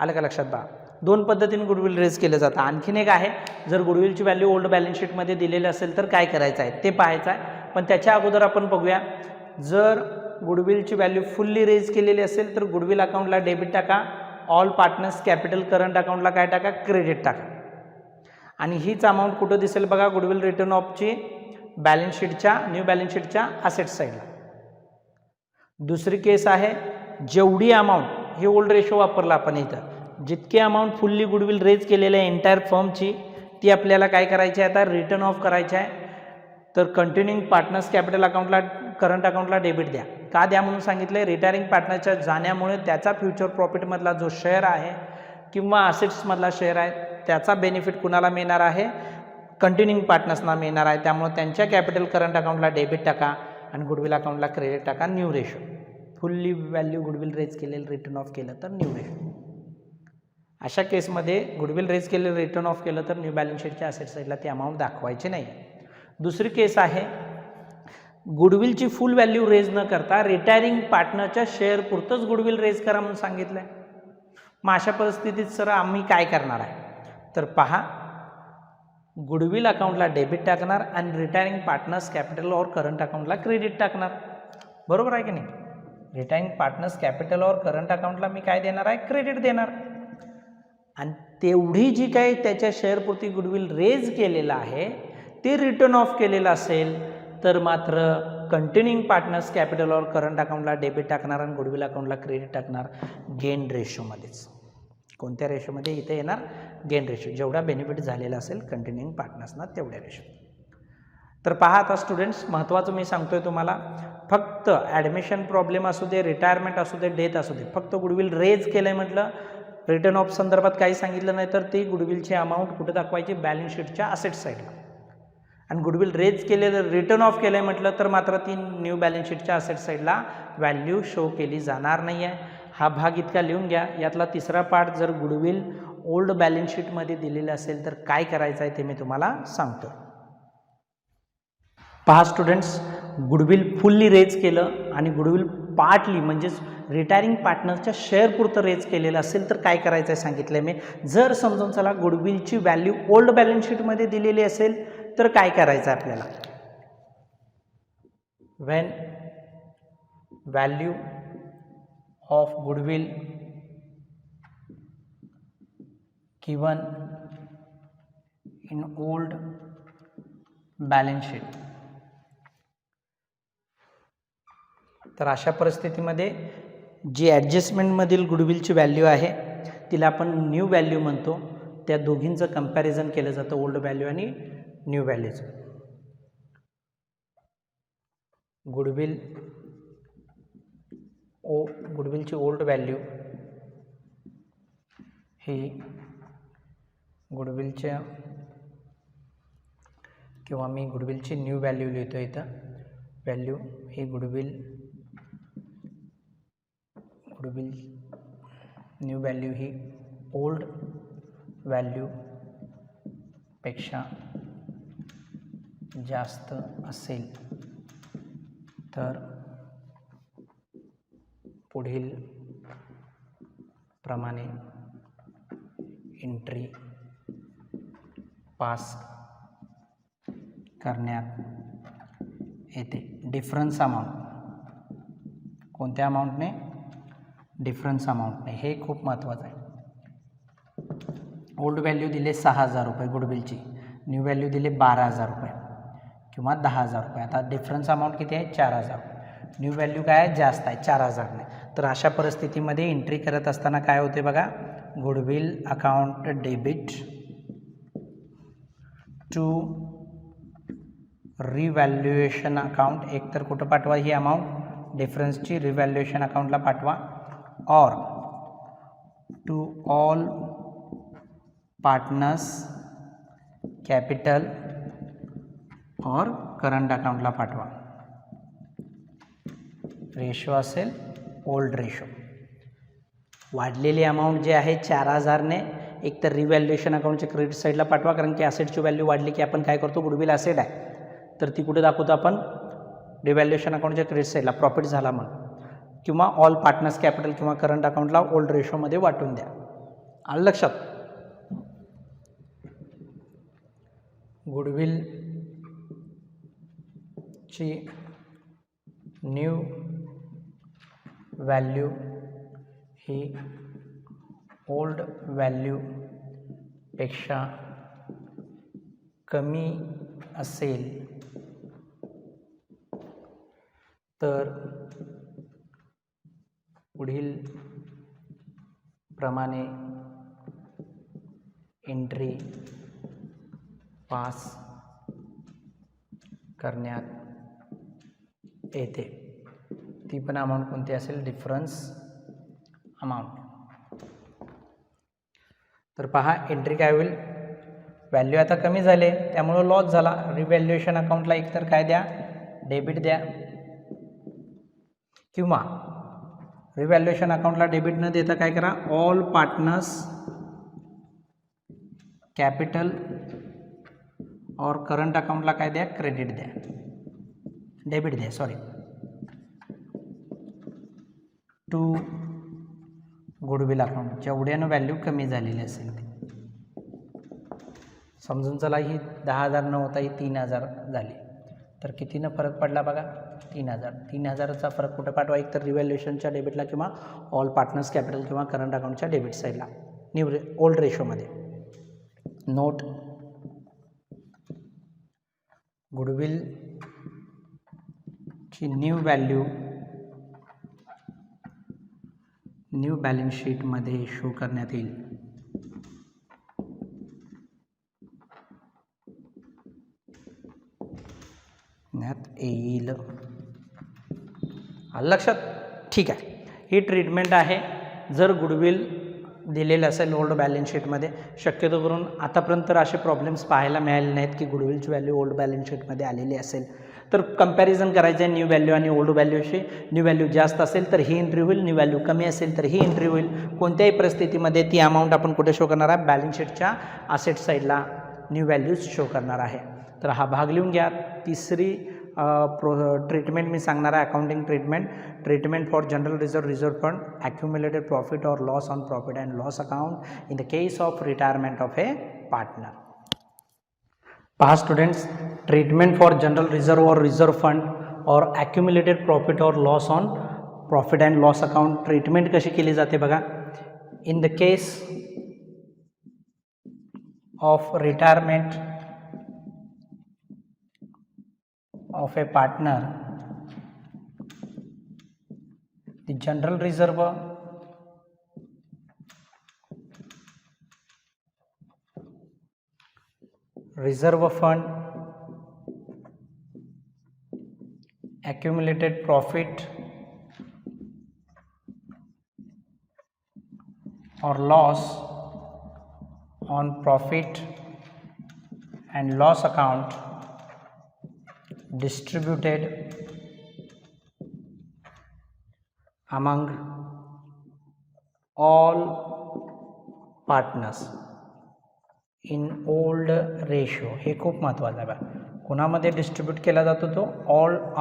आलं का लक्षात बघा. दोन पद्धतीने गुडविल रेज केलं जातं. आणखीन एक आहे, जर गुडविलची व्हॅल्यू ओल्ड बॅलन्स शीटमध्ये दिलेली असेल तर काय करायचं आहे ते पाहायचं आहे. पण त्याच्या अगोदर आपण बघूया, जर गुडविलची व्हॅल्यू फुल्ली रेज केलेली असेल तर गुडविल अकाउंटला डेबिट टाका, ऑल पार्टनर्स कॅपिटल करंट अकाउंटला काय टाका, क्रेडिट टाका. आणि हीच अमाऊंट कुठं दिसेल बघा, गुडविल रिटर्न ऑफची बॅलन्स शीटच्या, न्यू बॅलन्स शीटच्या असेट साईडला. दुसरी केस आहे, जेवढी अमाऊंट, ही ओल्ड रेशो वापरला आपण इथं, जितकी अमाऊंट फुल्ली गुडविल रेज केलेली आहे एंटायर फर्मची ती आपल्याला काय करायची आहे, आता रिटर्न ऑफ करायची आहे. तर कंटिन्यूइंग पार्टनर्स कॅपिटल अकाउंटला, करंट अकाउंटला डेबिट द्या. का द्या म्हणून सांगितलं, रिटायरिंग पार्टनरच्या जाण्यामुळे त्याचा फ्युचर प्रॉफिटमधला जो शेअर आहे किंवा असेट्समधला शेअर आहे त्याचा बेनिफिट कुणाला मिळणार आहे, कंटिन्यूइंग पार्टनर्सना मिळणार आहे, त्यामुळे त्यांच्या कॅपिटल करंट अकाउंटला डेबिट टाका आणि गुडविल अकाउंटला क्रेडिट टाका. New ratio fully value goodwill raise केलेलं रिटर्न ऑफ केलं तर न्यू रेशो. अशा केसमध्ये गुडविल रेज केलेलं रिटर्न ऑफ केलं तर न्यू बॅलन्स शीटच्या असेट साईडला ती अमाऊंट दाखवायची नाही. दुसरी केस आहे गुडविलची फुल व्हॅल्यू रेज न करता रिटायरिंग पार्टनरच्या शेअर पुरतंच गुडविल रेज करा म्हणून सांगितलं आहे. मग अशा परिस्थितीत सर आम्ही काय करणार आहे, तर पहा गुडविल अकाउंटला डेबिट टाकणार आणि रिटायरिंग पार्टनर्स कॅपिटल और करंट अकाउंटला क्रेडिट टाकणार. बरोबर आहे की नाही. रिटायरिंग पार्टनर्स कॅपिटल और करंट अकाउंटला मी काय देणार आहे, क्रेडिट देणार. आणि तेवढी जी काही त्याच्या शेअरपुरती गुडविल रेज केलेलं आहे ते रिटर्न ऑफ केलेलं असेल तर मात्र कंटिन्यूइंग पार्टनर्स कॅपिटल और करंट अकाउंटला डेबिट टाकणार आणि गुडविल अकाउंटला क्रेडिट टाकणार गेन रेशोमध्येच. कोणत्या रेशोमध्ये, इथे येणार गेन रेशो. जेवढा बेनिफिट झालेला असेल कंटिन्यूइंग पार्टनर्सना तेवढ्या रेशो. तर पहा आता स्टुडंट्स, महत्त्वाचं मी सांगतोय तुम्हाला, फक्त ॲडमिशन प्रॉब्लेम असू दे, रिटायरमेंट असू दे, डेथ असू दे, फक्त गुडविल रेज केलं आहे म्हटलं, रिटर्न ऑफ संदर्भात काही सांगितलं नाही तर ती गुडविलची अमाऊंट कुठे दाखवायची, बॅलन्स शीटच्या असेट साईडला. आणि गुडविल रेज केलेलं रिटर्न ऑफ केलं आहे म्हटलं तर मात्र ती न्यू बॅलन्स शीटच्या असेट साईडला व्हॅल्यू शो केली जाणार नाही आहे. हा भाग इतका लिहून घ्या. यातला तिसरा पार्ट जर गुडविल ओल्ड बॅलन्स शीटमध्ये दिलेलं असेल तर काय करायचं आहे ते मी तुम्हाला सांगतो. पहा स्टुडंट्स, गुडविल फुल्ली रेज केलं आणि गुडविल पार्टली म्हणजेच रिटायरिंग पार्टनरच्या शेअरपुरतं रेज केलेलं असेल तर काय करायचं आहे सांगितलं मी. जर समजून चला गुडविलची व्हॅल्यू ओल्ड बॅलन्स शीटमध्ये दिलेली असेल तर काय करायचं आहे आपल्याला, when value of goodwill given in old balance sheet. तर अशा परिस्थितीमध्ये जी ॲडजस्टमेंटमधील गुडविलची व्हॅल्यू आहे तिला आपण न्यू व्हॅल्यू म्हणतो. त्या दोघींचं कंपॅरिझन केलं जातं, ओल्ड व्हॅल्यू आणि न्यू व्हॅल्यूचं. गुडविलची ओल्ड व्हॅल्यू ही गुडविलच्या किंवा मी गुडविलची न्यू व्हॅल्यू लिहितो इथं. व्हॅल्यू ही गुडविल न्यू व्हॅल्यू ही ओल्ड व्हॅल्यू पेक्षा जास्त असेल तर पुढील प्रमाणे एंट्री पास करण्यात येते. डिफरन्स अमाऊंट, कोणत्या अमाऊंटने, डिफरन्स अमाऊंटने. हे खूप महत्त्वाचं आहे. ओल्ड व्हॅल्यू दिले 6,000 रुपये गुडविलची, न्यू व्हॅल्यू दिले 12,000 रुपये किंवा 10,000 रुपये. आता डिफरन्स अमाऊंट किती आहे, 4,000. न्यू व्हॅल्यू काय आहे, जास्त आहे 4,000ने. तर अशा परिस्थितीमध्ये एंट्री करत असताना काय होते बघा, goodwill account debit to revaluation account. एकतर कुठं पाठवा ही अमाऊंट, डिफरन्सची रिव्हॅल्युएशन अकाउंटला पाठवा, और टू ऑल पार्टनर्स कॅपिटल और करंट अकाउंटला पाठवा. रेशो असेल ओल्ड रेशो. वाढलेली अमाऊंट जे आहे 4,000ने एकतर रिव्हॅल्युएशन अकाउंटच्या क्रेडिट साईडला पाठवा, कारण की असेटची व्हॅल्यू वाढली की आपण काय करतो, गुडविल असेट आहे तर ती कुठे दाखवतो आपण, रिव्हॅल्युएशन अकाउंटच्या क्रेडिट साईडला प्रॉफिट झाला म्हणून, किंवा ऑल पार्टनर्स कॅपिटल किंवा करंट अकाउंटला ओल्ड रेशोमध्ये वाटून द्या. आलं लक्षात. गुडविल ची न्यू व्हॅल्यू ही ओल्ड व्हॅल्यू पेक्षा कमी असेल तर पुढील प्रमाणे एंट्री पास करण्यात येते. ती पण अमाऊंट कोणती असेल, डिफरन्स अमाऊंट. तर पहा एंट्री काय होईल, व्हॅल्यू आता कमी झाले त्यामुळं लॉस झाला. रिव्हॅल्युएशन अकाउंटला एकतर काय द्या, डेबिट द्या, किंवा रिव्हॅल्युएशन अकाउंटला डेबिट न देता काय करा, ऑल पार्टनर्स कॅपिटल और करंट अकाउंटला काय द्या, क्रेडिट द्या, डेबिट द्या सॉरी, टू गुडविल अकाउंट. जेवढ्यानं व्हॅल्यू कमी झालेली असेल ती. समजून चला ही 10,000 न होता ही 3,000 झाली, तर कितीनं फरक पडला बघा, 3,000. 3,000चा फरक कुठे पाठवा, एक तर रिव्हॅल्युएशनच्या डेबिटला किंवा ऑल पार्टनर्स कॅपिटल किंवा करंट अकाउंटच्या डेबिट साईडला, ओल्ड रेशोमध्ये. नोट, गुडविलची न्यू व्हॅल्यू न्यू बॅलन्स शीटमध्ये शो करण्यात येईल. लक्षात, ठीक आहे. ही ट्रीटमेंट आहे जर गुडविल दिलेलं असेल ओल्ड बॅलन्स शीटमध्ये. शक्यतो करून आतापर्यंत तर असे प्रॉब्लेम्स पाहायला मिळाले नाहीत की गुडविलची व्हॅल्यू ओल्ड बॅलन्स शीटमध्ये आलेली असेल. तर कंपॅरिझन करायचं आहे न्यू व्हॅल्यू आणि ओल्ड व्हॅल्यूशी. न्यू व्हॅल्यू जास्त असेल तर ही एंट्री होईल, न्यू व्हॅल्यू कमी असेल तर ही एंट्री होईल. कोणत्याही परिस्थितीमध्ये ती अमाऊंट आपण कुठे शो करणार आहे, बॅलन्स शीटच्या असेट साईडला न्यू व्हॅल्यूज शो करणार आहे. तर हा भाग लिहून घ्या. तिसरी ट्रीटमेंट मी सांगणार आहे, accounting treatment for general reserve fund, accumulated profit और loss on profit and loss account in the case of retirement of a partner. पहा students, treatment for general reserve और रिझर्व फंड और ॲक्युम्युलेटेड प्रॉफिट और loss on profit and loss account treatment कशी केली जाते बघा. In the case of retirement of a partner, the general reserve fund, accumulated profit or loss on profit and loss account distributed among all partners in old ratio. हे खूप महत्त्वाचं आहे बघा. कोणामध्ये डिस्ट्रीब्यूट केला जातो तो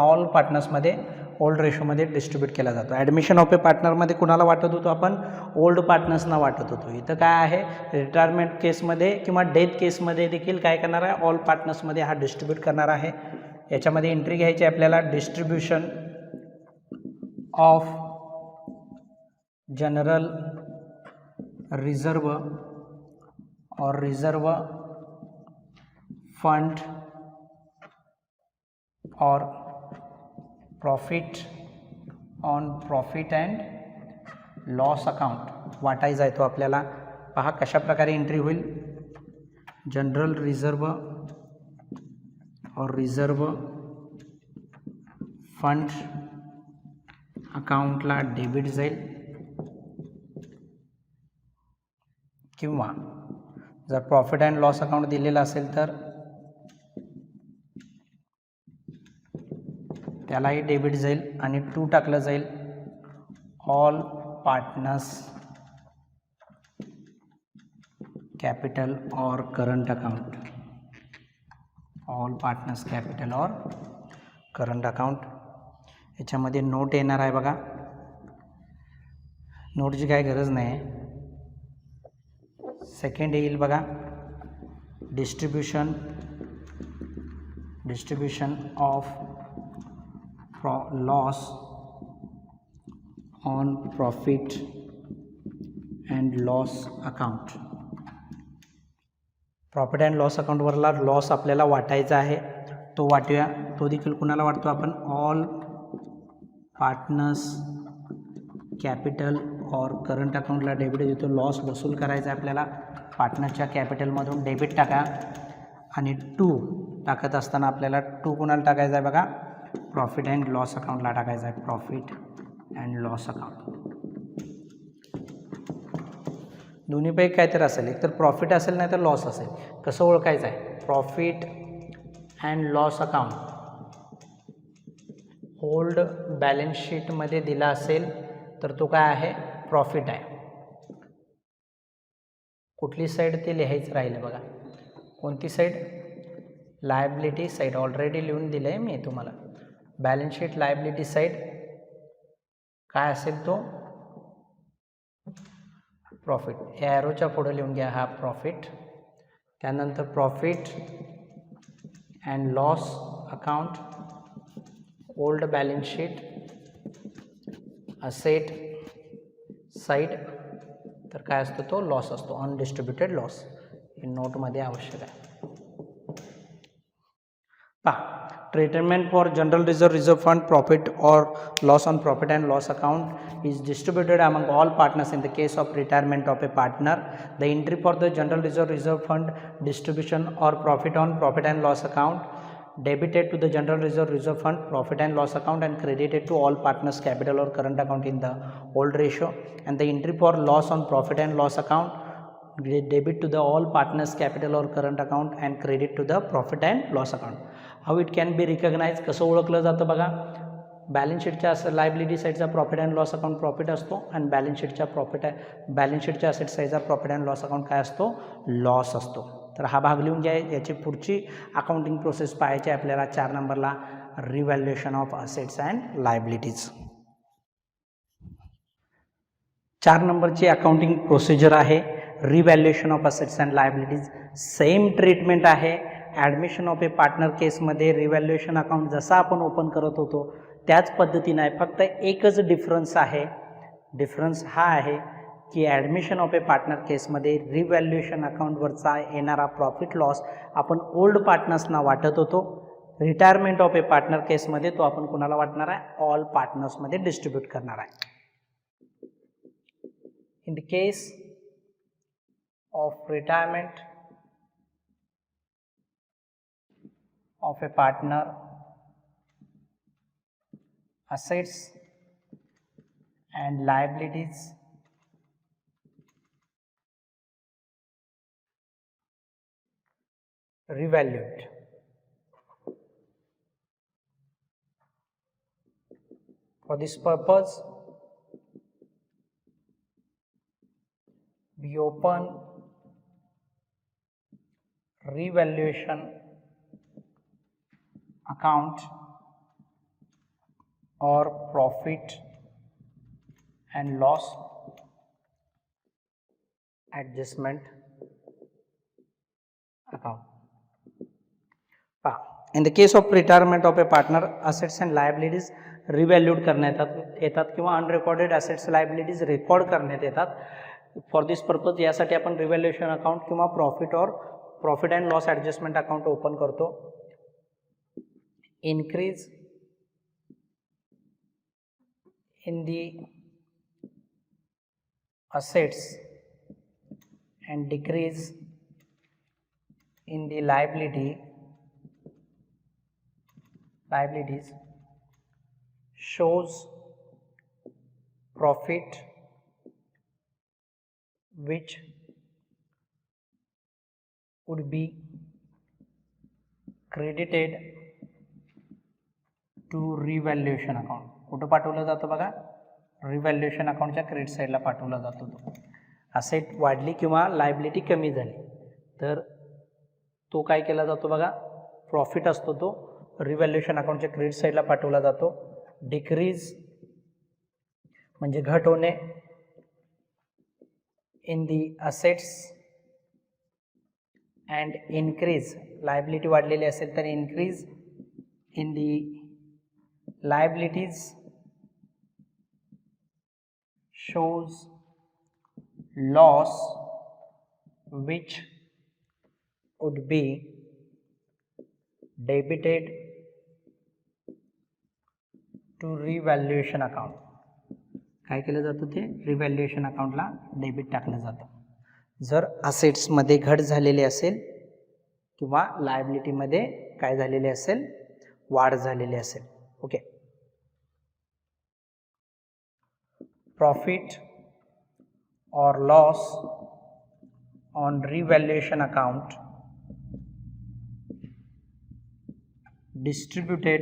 ऑल पार्टनर्समध्ये ओल्ड रेशोमध्ये डिस्ट्रीब्यूट केला जातो. ॲडमिशन ऑफ ए पार्टनरमध्ये कुणाला वाटत होतो आपण, ओल्ड पार्टनर्सना वाटत होतो. इथं काय आहे, रिटायरमेंट केसमध्ये किंवा डेथ केसमध्ये देखील काय करणार आहे, ऑल पार्टनर्समध्ये हा डिस्ट्रीब्यूट करणार आहे. याच्यामध्ये एंट्री घ्यायची आपल्याला, डिस्ट्रीब्युशन ऑफ जनरल रिझर्व और रिझर्व फंड और profit on profit and loss account वाटायचा आहे तो आपल्याला. पहा कशा प्रकारे एंट्री होईल, जनरल रिझर्व और रिझर्व फंड अकाउंटला डेबिट जाईल, किंवा जर प्रॉफिट अँड लॉस अकाउंट दिलेला असेल तर त्यालाही डेबिट जाईल आणि टू टाकलं जाईल ऑल पार्टनर्स कॅपिटल और current account, all partners capital और करंट अकाउंट. याच्यामध्ये नोट येणार आहे बघा. नोटची काय गरज नाही. सेकंड येईल बघा, distribution of loss on profit and loss account. Profit and loss अकाउंटवरला लॉस आपल्याला वाटायचा आहे, तो वाटूया. तो देखील कुणाला वाटतो आपण, ऑल पार्टनर्स कॅपिटल और करंट अकाउंटला डेबिट देतो. लॉस वसूल करायचा आहे आपल्याला, पार्टनरच्या कॅपिटलमधून डेबिट टाका आणि टू टाकत असताना आपल्याला टू कुणाला टाकायचा आहे बघा, प्रॉफिट अँड लॉस अकाउंटला टाकायचा आहे, प्रॉफिट अँड लॉस अकाउंट. दोन्हीपैकी काहीतरी असेल, एक तर प्रॉफिट असेल नाही तर लॉस असेल. कसं ओळखायचं आहे? Profit and loss account old balance शीटमध्ये दिला असेल तर तो काय आहे? प्रॉफिट आहे. कुठली साईड ते लिहायचं राहिलं बघा. कोणती साईड? Liability side. ऑलरेडी लिहून दिलं आहे मी तुम्हाला. बॅलन्स शीट लायबिलिटी साईड काय असेल तो? प्रॉफिट. या ॲरोच्या पुढे लिहून घ्या, हा प्रॉफिट. त्यानंतर profit and loss account old balance sheet asset side तर काय असतो तो? लॉस असतो, अनडिस्ट्रीब्युटेड लॉस. हे नोटमध्ये आवश्यक आहे. पहा, treatment for general reserve fund profit or loss on profit and loss account is distributed among all partners in the case of retirement of a partner. The entry for the general reserve fund distribution or profit on profit and loss account debited to the general reserve fund profit and loss account and credited to all partners capital or current account in the old ratio, and the entry for loss on profit and loss account debit to the all partners capital or current account and credit to the profit and loss account. How it can be recognized? कसं ओळखलं जातं बघा. Balance शीटच्या liability साईडचा profit and loss account profit असतो आणि balance शीटच्या asset साईडचा प्रॉफिट अँड लॉस अकाउंट काय असतो? लॉस असतो. तर हा भाग लिहून घ्या. याची पुढची अकाउंटिंग प्रोसेस पाहायची आहे आपल्याला 4 नंबरला, revaluation of assets and liabilities. 4 नंबरची अकाउंटिंग प्रोसिजर आहे revaluation of assets and liabilities. Same treatment आहे. ॲडमिशन ऑफ ए पार्टनर केसमध्ये रिव्हॅल्युएशन अकाउंट जसा आपण ओपन करत होतो त्याच पद्धतीनं आहे. फक्त एकच डिफरन्स आहे. डिफरन्स हा आहे की ॲडमिशन ऑफ ए पार्टनर केसमध्ये रिव्हॅल्युएशन अकाउंटवरचा येणारा प्रॉफिट लॉस आपण ओल्ड पार्टनर्सना वाटत होतो. रिटायरमेंट ऑफ ए पार्टनर केसमध्ये तो आपण कुणाला वाटणार आहे? ऑल पार्टनर्समध्ये डिस्ट्रीब्यूट करणार आहे. In the case of retirement of a partner, assets and liabilities revalued. For this purpose, we open revaluation account or profit and loss adjustment account. In the case of retirement of a partner, assets and liabilities revalued करण्यात येतात किंवा अनरेकॉर्डेड assets liabilities record करण्यात येतात. For this purpose यासाठी आपण revaluation account किंवा profit and loss adjustment account open करतो. Increase in the assets and decrease in the liabilities shows profit which would be credited to revaluation account. कुठं पाठवलं जातं बघा? रिव्हॅल्युएशन अकाउंटच्या क्रेडिट साईडला पाठवला जातो. तो असेट वाढली किंवा लायबिलिटी कमी झाली तर तो काय केला जातो बघा? प्रॉफिट असतो तो रिव्हॅल्युएशन अकाउंटच्या क्रेडिट साईडला पाठवला जातो. डिक्रीज म्हणजे घट होणे in the assets and increase, liability वाढलेली असेल तर increase in the liabilities shows loss which would be debited to revaluation account. काय केलं जातं? ते रिव्हॅल्युएशन अकाउंटला डेबिट टाकलं जातं जर असेट्समध्ये घट झालेली असेल किंवा लायबिलिटीमध्ये काय झालेली असेल? वाढ झालेली असेल. ओके. प्रॉफिट और loss on revaluation account distributed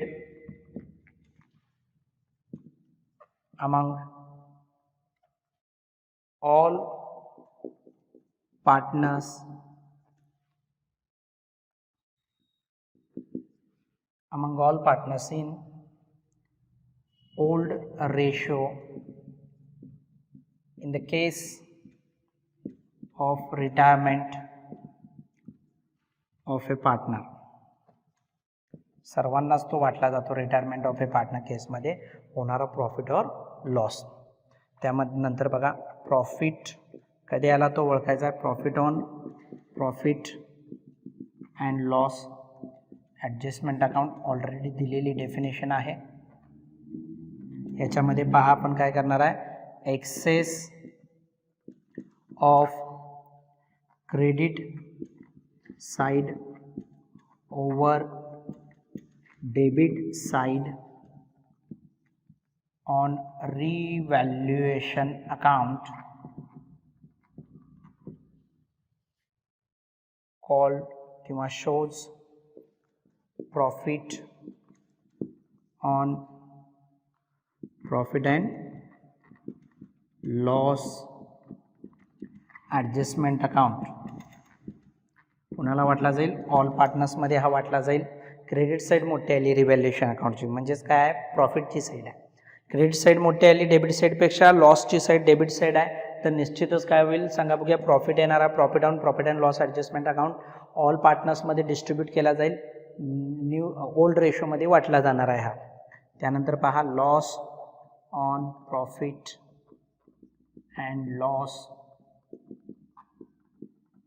among all partners in old ratio in the case of retirement of a partner. सर्वांनाच तो वाटला जातो रिटायरमेंट ऑफ ए पार्टनर केसमध्ये होणारा प्रॉफिट और लॉस. त्यामध्ये नंतर बघा प्रॉफिट कधी आला तो ओळखायचा आहे. Profit and loss adjustment account already दिलेली डेफिनेशन आहे. याच्यामध्ये पहा आपण काय करणार आहे. Excess of credit side over debit side on revaluation account called किंवा shows profit on profit and loss adjustment account. कुणाला वाटला जाईल. ऑल पार्टनर्समध्ये हा वाटला जाईल. क्रेडिट साईड मोठी आली रिव्हॅल्युएशन अकाउंटची म्हणजेच काय आहे प्रॉफिटची साईड आहे. क्रेडिट साईड मोठी आली डेबिट साईडपेक्षा लॉसची साईड डेबिट साईड आहे तर निश्चितच काय होईल सांगा बघूया. प्रॉफिट येणार आहे. Profit on profit and loss adjustment account all पार्टनर्समध्ये डिस्ट्रीब्यूट केला जाईल. ओल्ड रेशोमध्ये वाटला जाणार आहे हा. त्यानंतर पहा loss on profit and loss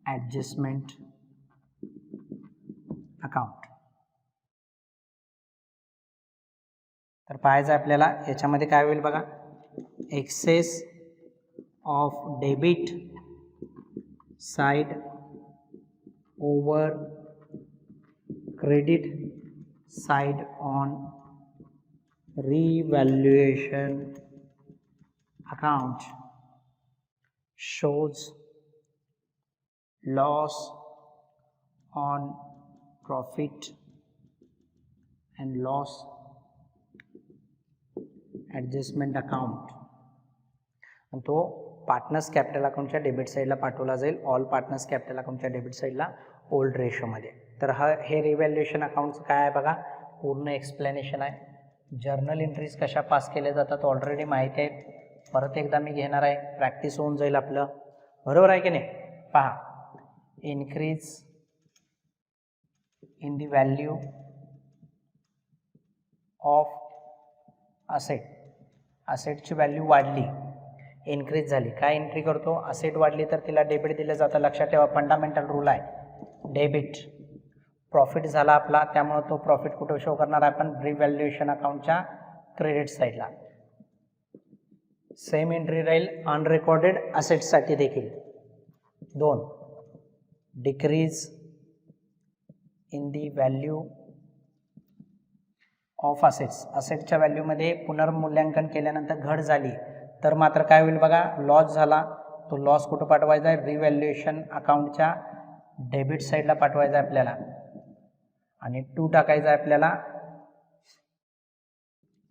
adjustment account. तर पाहायचं आपल्याला याच्यामध्ये काय होईल बघा. Excess of debit side over credit side on revaluation account shows loss on profit and loss adjustment account. आणि तो पार्टनर्स कॅपिटल अकाउंटच्या डेबिट साईडला पाठवला जाईल. ऑल पार्टनर्स कॅपिटल अकाउंटच्या डेबिट साईडला ओल्ड रेशोमध्ये. तर हे रिव्हॅल्युएशन अकाउंटचं काय आहे बघा पूर्ण एक्सप्लेनेशन आहे. जर्नल एंट्रीज कशा पास केल्या जातात ऑलरेडी माहिती आहे. परत एकदा मी घेणार आहे. प्रॅक्टिस होऊन जाईल आपलं. बरोबर आहे की नाही. पहा increase in the value of asset. असेटची व्हॅल्यू वाढली इन्क्रीज झाली. काय एंट्री करतो असेट वाढली तर तिला डेबिट दिलं जातं. लक्षात ठेवा फंडामेंटल रूल आहे डेबिट. प्रॉफिट झाला आपला त्यामुळे तो प्रॉफिट कुठं शो करणार आपण रिव्हॅल्युएशन अकाउंटच्या क्रेडिट साईडला. सेम एंट्री राहील अनरेकॉर्डेड असेट्ससाठी देखील. 2 decrease in the value of assets. असेटच्या व्हॅल्यूमध्ये पुनर्मूल्यांकन केल्यानंतर घट झाली तर मात्र काय होईल बघा लॉस झाला. तो लॉस कुठं पाठवायचा आहे रिव्हॅल्युएशन अकाउंटच्या डेबिट साईडला पाठवायचा आहे आपल्याला. आणि 2 टाकायचा आहे आपल्याला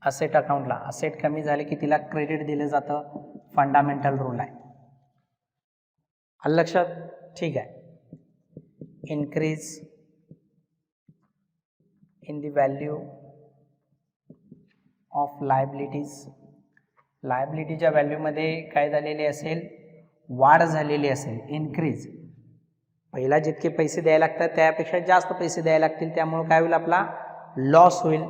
असेट अकाउंटला. असेट कमी झाले की तिला क्रेडिट दिलं जातं. फंडामेंटल रूल आहे. आलं लक्षात. ठीक आहे. Increase in the value of liabilities. लायबिलिटीच्या व्हॅल्यूमध्ये काय झालेले असेल वाढ झालेली असेल. इन्क्रीज पहिला जितके पैसे द्यायला लागतात त्यापेक्षा जास्त पैसे द्यायला लागतील त्यामुळे काय होईल आपला लॉस होईल.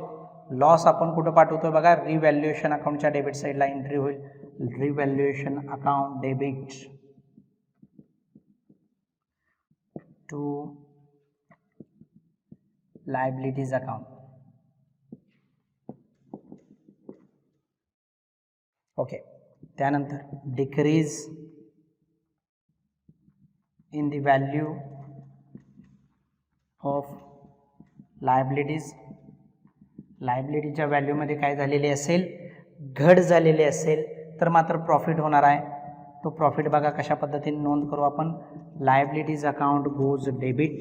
लॉस आपण कुठं पाठवतो बघा रिव्हॅल्युएशन अकाउंटच्या डेबिट साईडला एंट्री होईल. Revaluation account debit to liabilities account. Okay. त्यानंतर decrease in the value of liabilities. लायबिलिटीच्या व्हॅल्यूमध्ये काय झालेली असेल घट झालेली असेल तर मात्र प्रॉफिट होणार आहे. तो प्रॉफिट बघा कशा पद्धतीने नोंद करू आपण. Liabilities account goes debit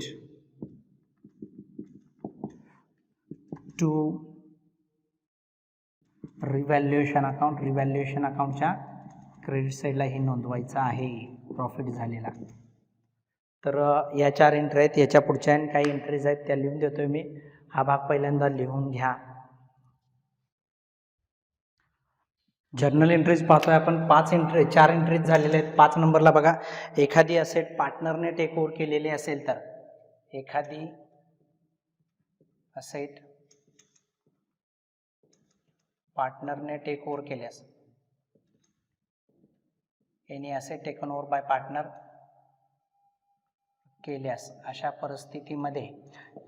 to revaluation account. Revaluation अकाउंटच्या क्रेडिट साईडला हे नोंदवायचं आहे प्रॉफिट झालेला. तर या 4 एंट्री आहेत. याच्या पुढच्या काही एंट्रीज आहेत त्या लिहून देतोय मी. हा भाग पहिल्यांदा लिहून घ्या. जर्नल एंट्रीज पाहतोय आपण. 4 एंट्रीज झालेले आहेत. 5 नंबरला बघा, एखादी असेट पार्टनरने टेक ओव्हर केलेली असेल तर, एखादी असेट पार्टनरने टेक ओव्हर केल्यास, any asset taken over bye partner केल्यास, अशा परिस्थितीमध्ये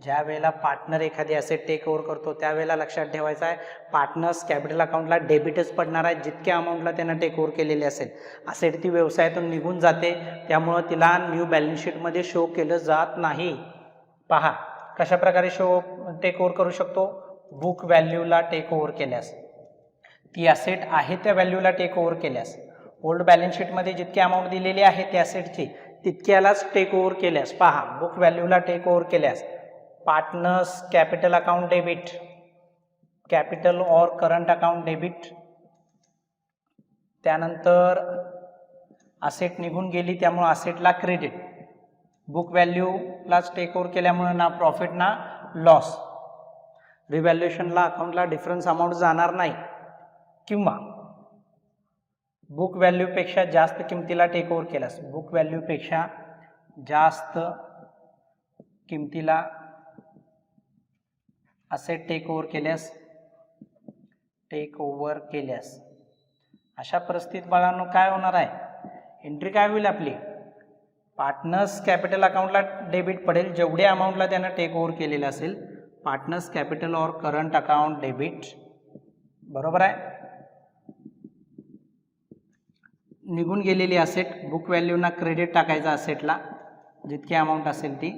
ज्या वेळेला पार्टनर एखादी असेट टेक ओव्हर करतो त्यावेळेला लक्षात ठेवायचं आहे पार्टनर्स कॅपिटल अकाउंटला डेबिटच पडणार आहे जितक्या अमाऊंटला त्यानं टेक ओव्हर केलेली असेल. असेट ती व्यवसायातून निघून जाते, त्यामुळं तिला न्यू बॅलन्स शीटमध्ये शो केलं जात नाही. पहा कशा प्रकारे शो टेक ओव्हर करू शकतो. बुक व्हॅल्यूला टेक ओव्हर केल्यास, ती असेट आहे त्या व्हॅल्यूला टेक ओव्हर केल्यास, ओल्ड बॅलन्स शीटमध्ये जितकी अमाऊंट दिलेली आहे त्या असेटची तितक्यालाच टेक ओव्हर केल्यास. पहा बुक व्हॅल्यूला टेक ओव्हर केल्यास partners capital account debit, capital और करंट अकाउंट डेबिट. त्यानंतर असेट निघून गेली त्यामुळे असेटला क्रेडिट. बुक व्हॅल्यूलाच टेक ओव्हर केल्यामुळे ना प्रॉफिट ना लॉस. रिव्हॅल्युएशनला अकाउंटला डिफरन्स अमाऊंट जाणार नाही. किंवा बुक व्हॅल्यूपेक्षा जास्त किमतीला टेक ओव्हर केल्यास, बुक व्हॅल्यूपेक्षा जास्त किमतीला असेट टेक ओव्हर केल्यास, अशा परिस्थितीत बाळांनो काय होणार आहे. एंट्री काय होईल आपली, पार्टनर्स कॅपिटल अकाउंटला डेबिट पडेल जेवढे अमाऊंटला त्यानं टेक ओव्हर केलेलं असेल. पार्टनर्स कॅपिटल और करंट अकाउंट डेबिट, बरोबर आहे. निघून गेलेली असेट बुक व्हॅल्यूना क्रेडिट टाकायचा असेटला जितकी अमाऊंट असेल ती,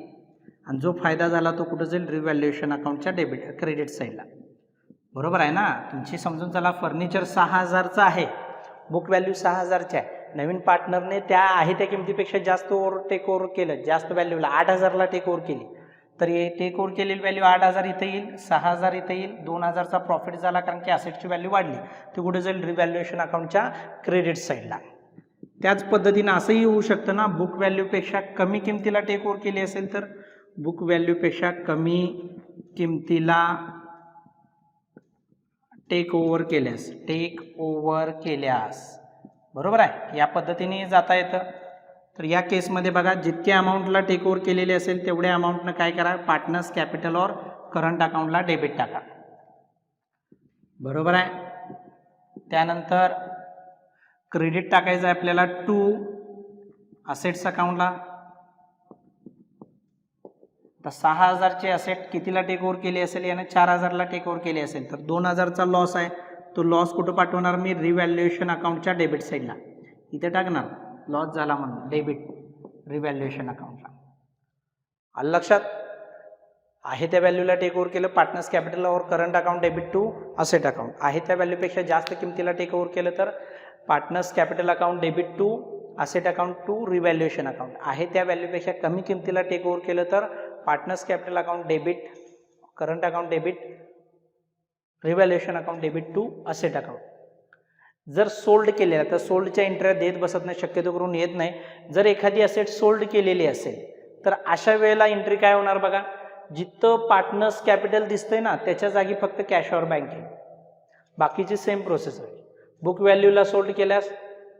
आणि जो फायदा झाला तो कुठं जाईल, रिव्हॅल्युएशन अकाउंटच्या क्रेडिट साईडला. बरोबर आहे ना. तुमची समजून चला फर्निचर 6,000चं आहे, बुक व्हॅल्यू 6,000ची आहे. नवीन पार्टनरने त्या आहे त्या किमतीपेक्षा जास्त टेक ओव्हर केलं, जास्त व्हॅल्यूला 8,000ला टेक ओव्हर केली, तर हे टेक ओव्हर केलेली व्हॅल्यू 8,000 इथं येईल, 6,000 इथं येईल, 2,000चा प्रॉफिट झाला कारण की असेटची व्हॅल्यू वाढली. ते कुठे जाईल, रिव्हॅल्युएशन अकाउंटच्या क्रेडिट साईडला. त्याच पद्धतीनं असंही होऊ शकतं ना, बुक व्हॅल्यूपेक्षा कमी किमतीला टेक ओव्हर केली असेल तर, बुक व्हॅल्यूपेक्षा कमी किमतीला टेक ओव्हर केल्यास, बरोबर आहे. या पद्धतीने जाता येतं. तर या केसमध्ये बघा जितक्या अमाऊंटला टेक ओव्हर केलेले असेल तेवढ्या अमाऊंटनं काय करा, पार्टनर्स कॅपिटल और करंट अकाउंटला डेबिट टाका. बरोबर आहे. त्यानंतर क्रेडिट टाकायचं आहे आपल्याला टू असेट्स अकाउंटला. तर 6,000चे असेट कितीला टेक ओव्हर केली असेल, यानं 4,000ला टेक ओव्हर केली असेल, तर 2,000चा लॉस आहे. तो लॉस कुठं पाठवणार मी, रिव्हॅल्युएशन अकाउंटच्या डेबिट साईडला. इथे टाकणार लॉस झाला म्हणून डेबिट रिव्हॅल्युएशन अकाउंटला. आलं लक्षात. आहे त्या व्हॅल्यूला टेक ओव्हर केलं, पार्टनर्स कॅपिटल और current account debit to asset account. आहे त्या व्हॅल्यूपेक्षा जास्त किमतीला टेक ओव्हर केलं तर partners capital account debit to asset account to revaluation account. आहे त्या व्हॅल्यूपेक्षा कमी किमतीला टेक ओव्हर केलं तर partners capital account debit current account debit revaluation account debit to asset account. जर सोल्ड केलेला तर सोल्डच्या एंट्र्या देत बसत नाही, शक्यतो करून येत नाही. जर एखादी असेट सोल्ड केलेली असेल तर अशा वेळेला एंट्री काय होणार बघा, जिथं पार्टनर्स कॅपिटल दिसतंय ना त्याच्या जागी फक्त कॅश और बँक आहे, बाकीची सेम प्रोसेस आहे. बुक व्हॅल्यूला सोल्ड केल्यास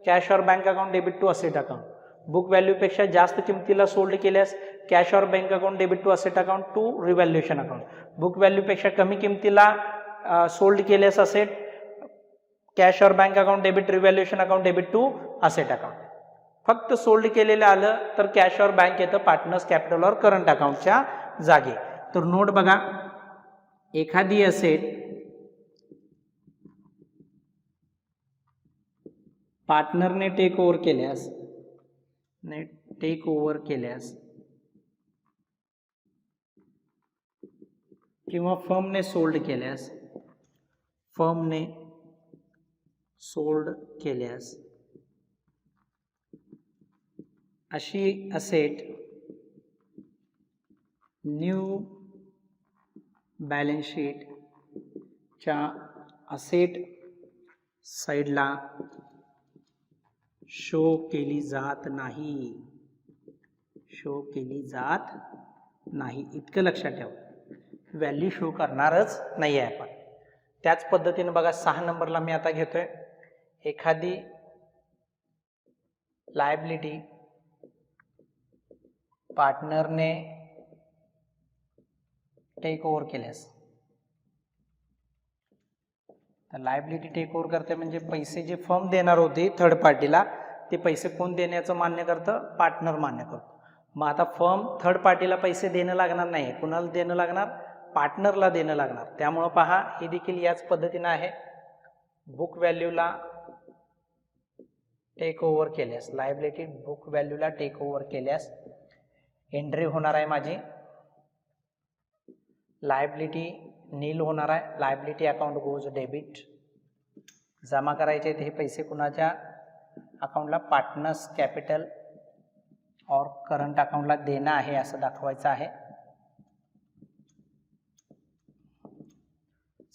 कॅश और bank account debit to asset account. Book व्हॅल्यूपेक्षा जास्त किमतीला सोल्ड केल्यास कॅश और bank account debit to asset account to revaluation account. Book व्हॅल्यूपेक्षा कमी किमतीला सोल्ड केल्यास असेट कॅश और bank account debit revaluation account debit to asset account. फक्त सोल्ड केलेलं आलं तर कॅश और बँक येतं पार्टनर्स कॅपिटल और करंट अकाउंटच्या जागे. तर नोट बघा, एखादी असेट पार्टनरने टेक ओव्हर केल्यास किंवा फर्मने सोल्ड केल्यास अशी असेट न्यू बॅलन्स शीटच्या असेट साईडला शो केली जात नाही, शो केली जात नाही, इतकं लक्षात ठेवा. व्हॅल्यू शो करणारच नाही आहे आपण. त्याच पद्धतीने बघा 6 नंबरला मी आता घेतोय, एखादी लायबिलिटी पार्टनरने टेक ओव्हर केल्यास. तर लायबिलिटी टेक ओव्हर करते म्हणजे पैसे जे फर्म देणार होती थर्ड पार्टीला ते पैसे कोण देण्याचं मान्य करतं, पार्टनर मान्य करतो. मग आता फर्म थर्ड पार्टीला पैसे देणं लागणार नाही, कुणाला देणं लागणार, पार्टनरला देणं लागणार. त्यामुळं पहा हे देखील याच पद्धतीनं आहे. बुक व्हॅल्यूला टेक ओव्हर केल्यास, लायबिलिटी बुक व्हॅल्यूला टेक ओव्हर केल्यास एंट्री होणार आहे माझी, लायबिलिटी नील होणार आहे, लायबिलिटी अकाउंट गोज डेबिट. जमा करायचे हे पैसे कुणाच्या अकाउंटला, पार्टनर्स कॅपिटल और करंट अकाउंटला देणं आहे असं दाखवायचं आहे.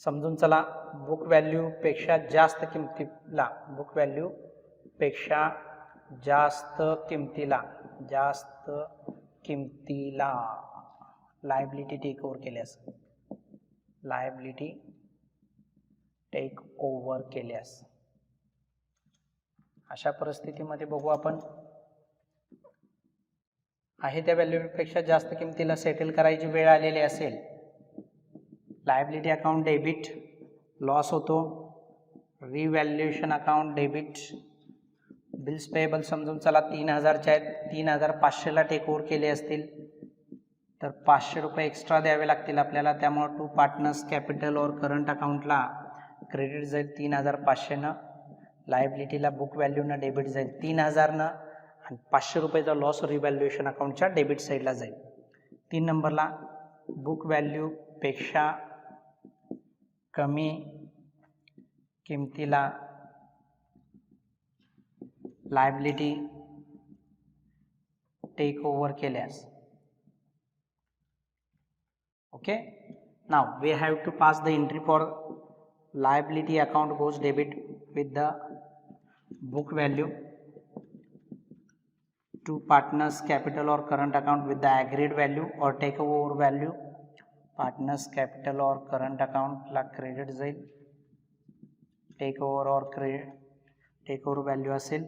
समजून चला. बुक व्हॅल्यू पेक्षा जास्त किमतीला, बुक व्हॅल्यू पेक्षा जास्त किमतीला, जास्त किमतीला लायबिलिटी टेक ओव्हर केल्यास, लायबिलिटी टेक ओव्हर केल्यास अशा परिस्थितीमध्ये बघू आपण, आहे त्या व्हॅल्यूपेक्षा जास्त किमतीला सेटल करायची वेळ आलेली असेल, लायबिलिटी अकाउंट डेबिट लॉस होतो, revaluation account debit, bills payable समजून चला 3000च्या आहेत, 3500ला टेक ओव्हर केले असतील तर 500 रुपये एक्स्ट्रा द्यावे लागतील आपल्याला. त्यामुळे टू पार्टनर्स कॅपिटल और करंट अकाउंटला क्रेडिट जाईल 3500नं, लायबिलिटीला बुक व्हॅल्यूनं डेबिट जाईल 3000नं आणि 500 रुपयेचा लॉस रिव्हॅल्युएशन अकाउंटच्या डेबिट साईडला जाईल. 3 नंबरला बुक व्हॅल्यूपेक्षा कमी किमतीला लायबिलिटी टेक ओव्हर केल्यास. Okay, now we have to pass the entry for liability account goes debit with the book value to partners capital or current account with the agreed value or take over value. partners capital or current account ला credit जाईल, take over और take over value असेल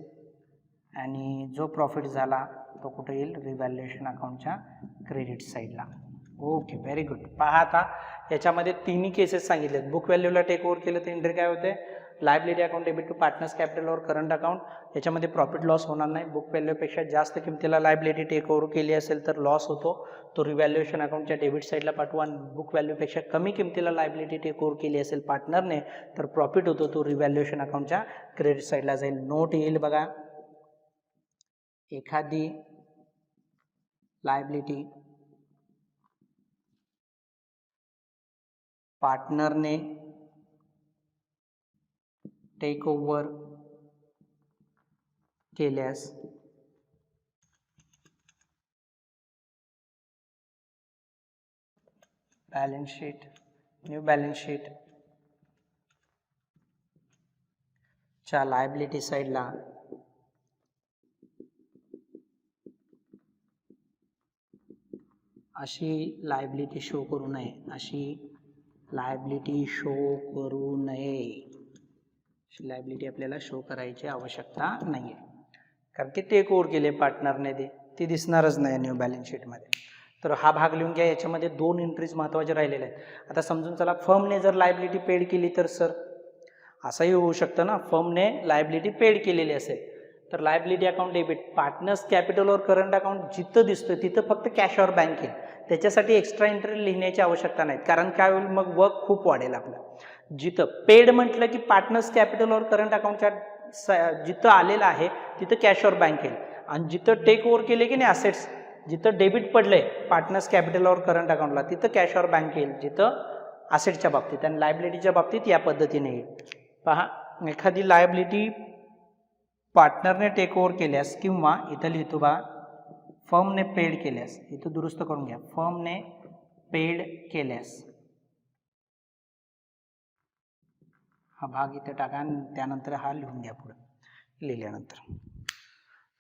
आणि जो profit झाला तो कुठे येईल, रिव्हॅल्युएशन अकाउंटच्या क्रेडिट साईडला. Okay, very good. पहा आता याच्यामध्ये तिन्ही केसेस सांगितलेत. बुक व्हॅल्यूला टेक ओव्हर केलं तर एंट्री काय होते, liability account debit to partners capital और करंट अकाउंट. याच्यामध्ये प्रॉफिट लॉस होणार नाही. बुक व्हॅल्यूपेक्षा जास्त किमतीला लायबिलिटी टेक ओव्हर केली असेल तर लॉस होतो, तो रिव्हॅल्युएशन अकाउंटच्या डेबिट साईडला पाठवा. आणि बुक व्हॅल्यूपेक्षा कमी किमतीला लायबिलिटी टेक ओव्हर केली असेल पार्टनरने तर प्रॉफिट होतो, तो रिव्हॅल्युएशन अकाउंटच्या क्रेडिट साईडला जाईल. नोट येईल बघा, एखादी लायबिलिटी पार्टनरने टेक ओव्हर केल्यास balance sheet, new balance sheet च्या लायबिलिटी साईडला अशी लायबिलिटी शो करू नये, अशी लायबिलिटी शो करू नये, अशी लायबिलिटी आपल्याला शो करायची आवश्यकता नाही आहे, कारण की टेक ओव्हर केले पार्टनरने ती दिसणारच नाही न्यू बॅलन्स शीटमध्ये. तर हा भाग लिहून घ्या. याच्यामध्ये 2 एंट्रीज महत्त्वाचे राहिलेले आहेत. आता समजून चला, फर्मने जर लायबिलिटी पेड केली तर सर असंही होऊ शकतं ना, फर्मने लायबिलिटी पेड केलेली असेल तर liability account debit partners capital और करंट अकाउंट जिथं दिसतं तिथं फक्त कॅश और बँक येईल. त्याच्यासाठी एक्स्ट्रा एंट्री लिहिण्याची आवश्यकता नाही, कारण काय होईल मग वर्क खूप वाढेल आपलं. जिथं पेड म्हटलं की पार्टनर्स कॅपिटल और करंट अकाउंटच्या जिथं आलेलं आहे तिथं कॅश और बँक येईल. आणि जिथं टेक ओव्हर केले की नाही असेट्स, जिथं डेबिट पडले पार्टनर्स कॅपिटल और करंट अकाउंटला तिथं कॅश और बँक येईल, जिथं असेटच्या बाबतीत. आणि लायबिलिटीच्या बाबतीत या पद्धतीने येईल. पहा, एखादी लायबिलिटी पार्टनरने टेक ओव्हर केल्यास किंवा इथं लिहितो बा फर्मने पेड केल्यास, इथं दुरुस्त करून घ्या, फर्मने पेड केल्यास हा भाग इथे टाका आणि त्यानंतर हा लिहून घ्या पुढे लिहिल्यानंतर.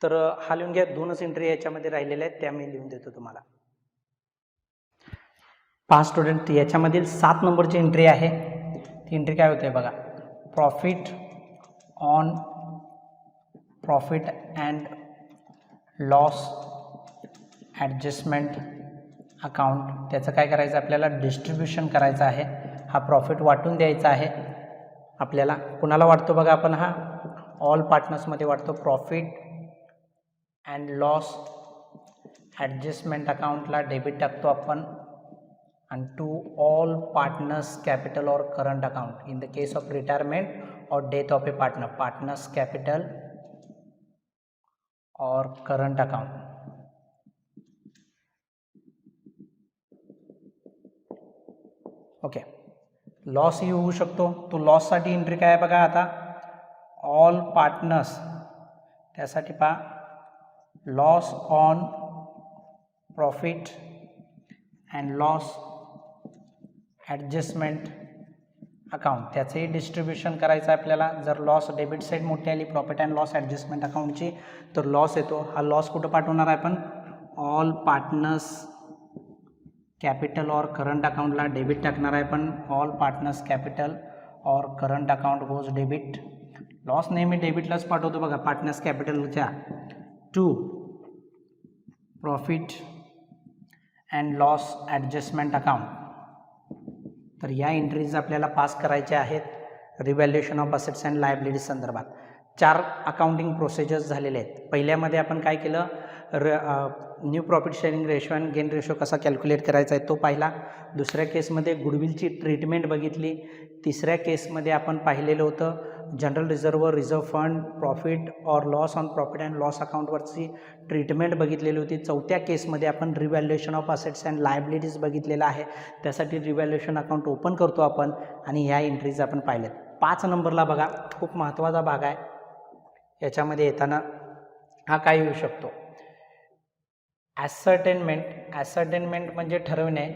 तर हा लिहून घ्या. 2च एंट्री याच्यामध्ये राहिलेल्या आहेत, त्या मी लिहून देतो तुम्हाला. पहा स्टुडंट, याच्यामधील 7 नंबरची एंट्री आहे. ती एंट्री काय होते बघा, profit and loss adjustment account. त्याचं काय करायचं आपल्याला, डिस्ट्रीब्युशन करायचं आहे. हा प्रॉफिट वाटून द्यायचा आहे आपल्याला. कुणाला वाटतो बघा आपण, हा ऑल पार्टनर्समध्ये वाटतो. प्रॉफिट अँड लॉस ॲडजस्टमेंट अकाउंटला डेबिट टाकतो आपण, आणि टू ऑल पार्टनर्स कॅपिटल और current account in the case of retirement और death of a partner, partners capital और करंट अकाउंट. ओके, लॉसही होऊ शकतो. तो लॉससाठी एंट्री काय आहे बघा आता, ऑल पार्टनर्स. त्यासाठी पहा, loss on profit and loss adjustment account, त्याचंही डिस्ट्रीब्युशन करायचं आहे आपल्याला. जर लॉस डेबिट साईड मोठी आली प्रॉफिट अँड लॉस ॲडजस्टमेंट अकाउंटची, तर लॉस येतो. हा लॉस कुठं पाठवणार आहे आपण, ऑल पार्टनर्स कॅपिटल और करंट अकाउंटला डेबिट टाकणार आहे पण. ऑल पार्टनर्स कॅपिटल और current account goes debit. Loss नेहमी डेबिटलाच पाठवतो बघा, पार्टनर्स कॅपिटलच्या to profit and loss adjustment account. तर या एंट्रीज आपल्याला पास करायच्या आहेत revaluation of assets and liabilities संदर्भात. 4 अकाउंटिंग प्रोसिजर्स झालेले आहेत. पहिल्यामध्ये आपण काय केलं, new profit sharing ratio and gain ratio कसा कॅल्क्युलेट करायचा आहे तो पाहिला. दुसऱ्या केसमध्ये गुडविलची ट्रीटमेंट बघितली. तिसऱ्या केसमध्ये आपण पाहिलेलं होतं जनरल रिझर्व्ह फंड, प्रॉफिट और loss on profit and loss अकाउंटवरची ट्रीटमेंट बघितलेली होती. चौथ्या केसमध्ये आपण revaluation of assets and liabilities बघितलेलं आहे. त्यासाठी रिव्हॅल्युएशन अकाउंट ओपन करतो आपण आणि ह्या एंट्रीज आपण पाहिल्यात. 5 नंबरला बघा, खूप महत्त्वाचा भाग आहे याच्यामध्ये येताना. हा काय येऊ शकतो, ॲसर्टेनमेंट म्हणजे ठरवणे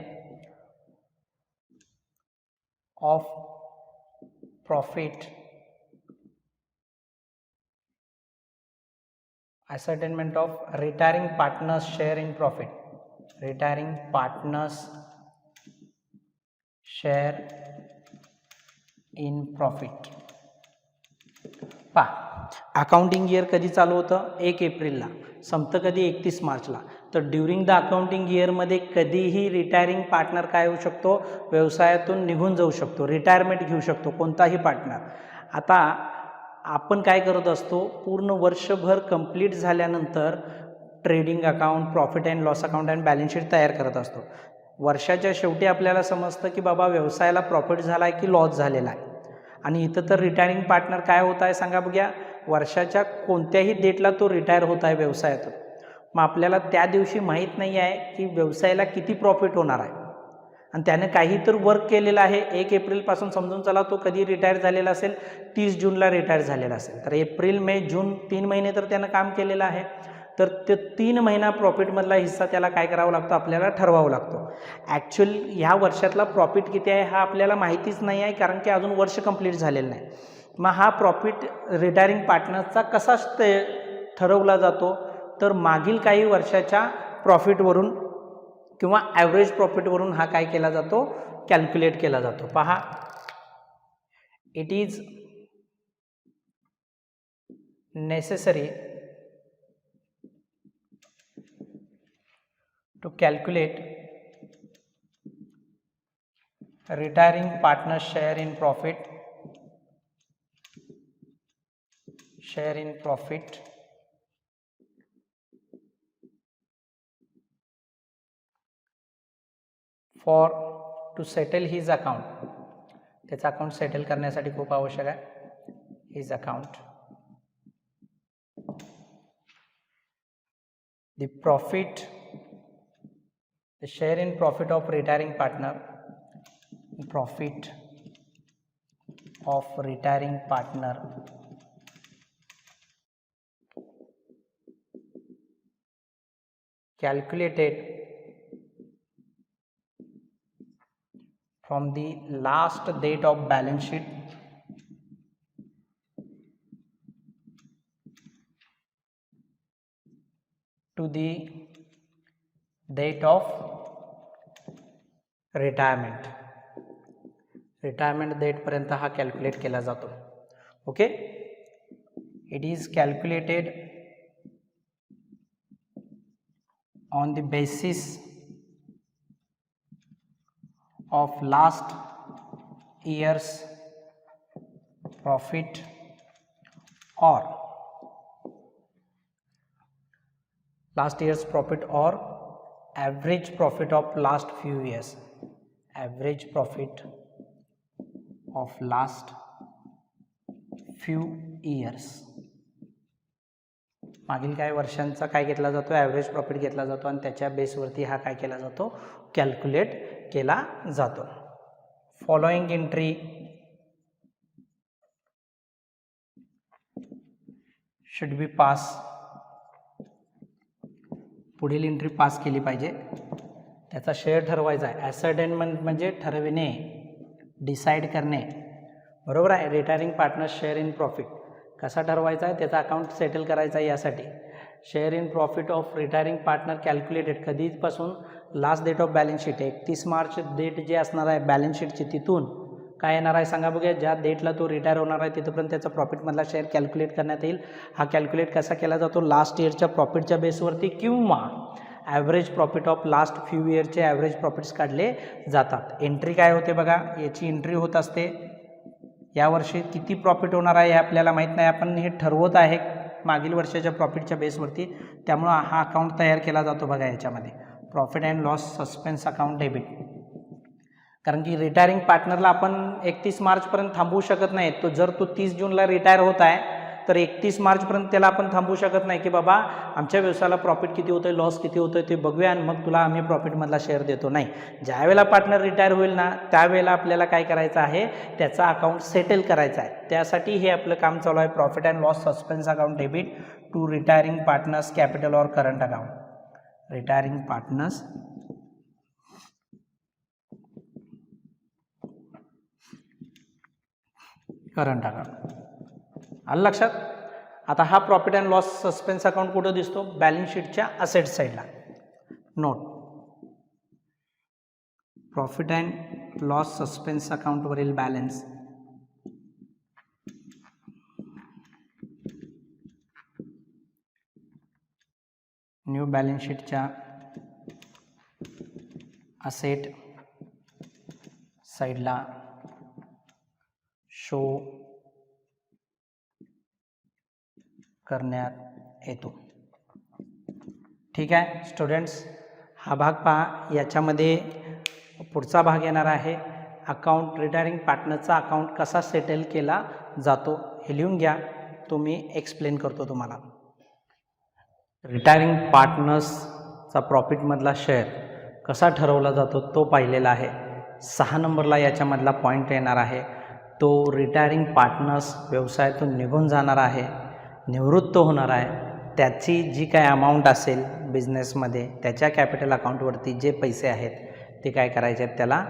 of profit, ascertainment of retiring partners share in profit, retiring partners share in profit. पहा, अकाउंटिंग इयर कधी चालू होतं, 1 एप्रिलला, संपतं कधी 31 मार्चला. तर ड्युरिंग द अकाउंटिंग इयरमध्ये कधीही रिटायरिंग पार्टनर काय होऊ शकतो, व्यवसायातून निघून जाऊ शकतो, रिटायरमेंट घेऊ शकतो कोणताही पार्टनर. आता आपण काय करत असतो, पूर्ण वर्षभर कंप्लीट झाल्यानंतर trading account, profit and loss account and balance sheet तयार करत असतो. वर्षाच्या शेवटी आपल्याला समजतं की बाबा व्यवसायाला प्रॉफिट झाला आहे की लॉस झालेला आहे. आणि इथं तर रिटायरिंग पार्टनर काय होत आहे सांगा बघूया, वर्षाच्या कोणत्याही डेटला तो रिटायर होत आहे व्यवसायातून. मग आपल्याला त्या दिवशी माहीत नाही आहे की व्यवसायाला किती प्रॉफिट होणार आहे आणि त्याने काही तर वर्क केलेलं आहे. 1 एप्रिलपासून समजून चला तो कधी रिटायर झालेला असेल, 30 जूनला रिटायर झालेला असेल. तर एप्रिल, मे, जून 3 महिने तर त्यानं काम केलेलं आहे. तर ते 3 महिना प्रॉफिटमधला हिस्सा त्याला काय करावं लागतो, आपल्याला ठरवावं लागतो. ॲक्च्युअल ह्या वर्षातला प्रॉफिट किती आहे हा आपल्याला माहितीच नाही आहे, कारण की अजून वर्ष कंप्लीट झालेलं नाही. मग हा प्रॉफिट रिटायरिंग पार्टनरचा कसा ठरवला जातो, तर मागील काही वर्षाच्या प्रॉफिटवरून किंवा ॲव्हरेज प्रॉफिटवरून हा काय केला जातो, कॅल्क्युलेट केला जातो. पहा, it is necessary to calculate retiring partner share in profit for to settle his account. त्याचं अकाउंट सेटल करण्यासाठी खूप आवश्यक आहे. His account, the profit, the share in profit of retiring partner, profit of retiring partner calculated from the last date of balance sheet to the date of retirement. Retirement डेटपर्यंत हा calculate केला जातो. ओके, it is calculated on the basis of last year's profit और last year's profit or average profit of last few years, average profit of last few years. मागील काही वर्षांचा काय घेतला जातो, ॲव्हरेज प्रॉफिट घेतला जातो आणि त्याच्या बेसवरती हा काय केला जातो, कॅल्क्युलेट केला जातो. Following entry should be pass. पुढील एंट्री पास केली पाहिजे. त्याचा शेअर ठरवायचा आहे. ॲसर्टेनमेंट म्हणजे ठरविणे, डिसाईड करणे, बरोबर आहे. Retiring partners share in profit कसा ठरवायचा आहे, त्याचा अकाउंट सेटल करायचा आहे. यासाठी share in profit of retiring partner calculated कधीपासून, last date of balance sheet 31 March date जे असणार आहे बॅलन्स शीटची, तिथून काय येणार आहे सांगा बघूया. ज्या डेटला तो रिटायर होणार आहे तिथपर्यंत त्याचा प्रॉफिटमधला शेअर कॅल्क्युलेट करण्यात येईल. हा कॅल्क्युलेट कसा केला जातो, लास्ट इयरच्या प्रॉफिटच्या बेसवरती किंवा average profit of last few इयरचे ॲव्हरेज प्रॉफिट्स काढले जातात. एंट्री काय होते बघा, याची एंट्री होत असते. यावर्षी किती प्रॉफिट होणार आहे हे आपल्याला माहीत नाही, आपण हे ठरवत आहे मागील वर्षाच्या प्रॉफिटच्या बेसवरती. त्यामुळं हा अकाउंट तयार केला जातो बघा याच्यामध्ये, profit and loss suspense account debit. कारण की रिटायरिंग पार्टनरला आपण 31 मार्चपर्यंत थांबवू शकत नाही. तो जर तो 30 जूनला रिटायर होत आहे तर 31 मार्चपर्यंत त्याला आपण थांबवू शकत नाही की बाबा आमच्या व्यवसायाला प्रॉफिट किती होतं, लॉस किती होतं ते बघूया आणि मग तुला आम्ही प्रॉफिटमधला शेअर देतो. नाही, ज्यावेळेला पार्टनर रिटायर होईल ना त्यावेळेला आपल्याला काय करायचं आहे, त्याचा अकाउंट सेटल करायचा आहे. त्यासाठी हे आपलं काम चालू आहे, profit and loss suspense account debit to retiring partners capital or current account. Retiring partners current account. आलं लक्षात. आता हा profit and loss suspense account कुठं दिसतो, बॅलन्स शीटच्या असेट साईडला. Note, profit and loss suspense अकाउंटवरील बॅलन्स न्यू बॅलन्स शीटच्या असेट साईडला शो करण्यात येतो. ठीक आहे स्टुडंट्स, हा भाग पहा. याच्यामध्ये पुढचा भाग येणार आहे, अकाउंट रिटायरिंग पार्टनरचा अकाउंट कसा सेटल केला जातो हे लिहून घ्या. तो मी एक्सप्लेन करतो तुम्हाला. रिटायरिंग पार्टनर्सचा प्रॉफिटमधला शेअर कसा ठरवला जातो तो पाहिलेला आहे. 6 नंबरला याच्यामधला पॉईंट येणार आहे तो, रिटायरिंग पार्टनर्स व्यवसायातून निघून जाणार आहे, निवृत्त होणार आहे, त्याची जी काय अमाऊंट असेल बिझनेसमध्ये त्याच्या कॅपिटल अकाउंटवरती जे पैसे आहेत ते काय करायचे आहेत, त्याला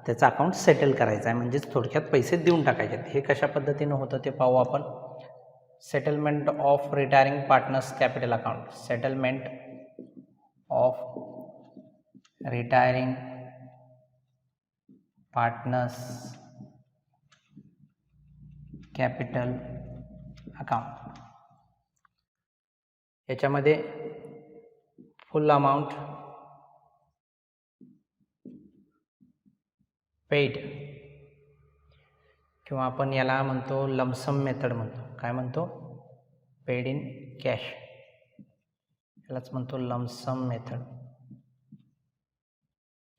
त्याचा अकाउंट सेटल करायचं आहे, म्हणजेच थोडक्यात पैसे देऊन टाकायचे आहेत. हे कशा पद्धतीनं होतं ते पाहू आपण. Settlement of retiring partners capital account. Settlement of retiring partners capital account. याच्यामध्ये फुल अमाऊंट पेड किंवा आपण याला म्हणतो लमसम मेथड म्हणतो. काय म्हणतो, पेड इन कॅश, यालाच म्हणतो लमसम मेथड.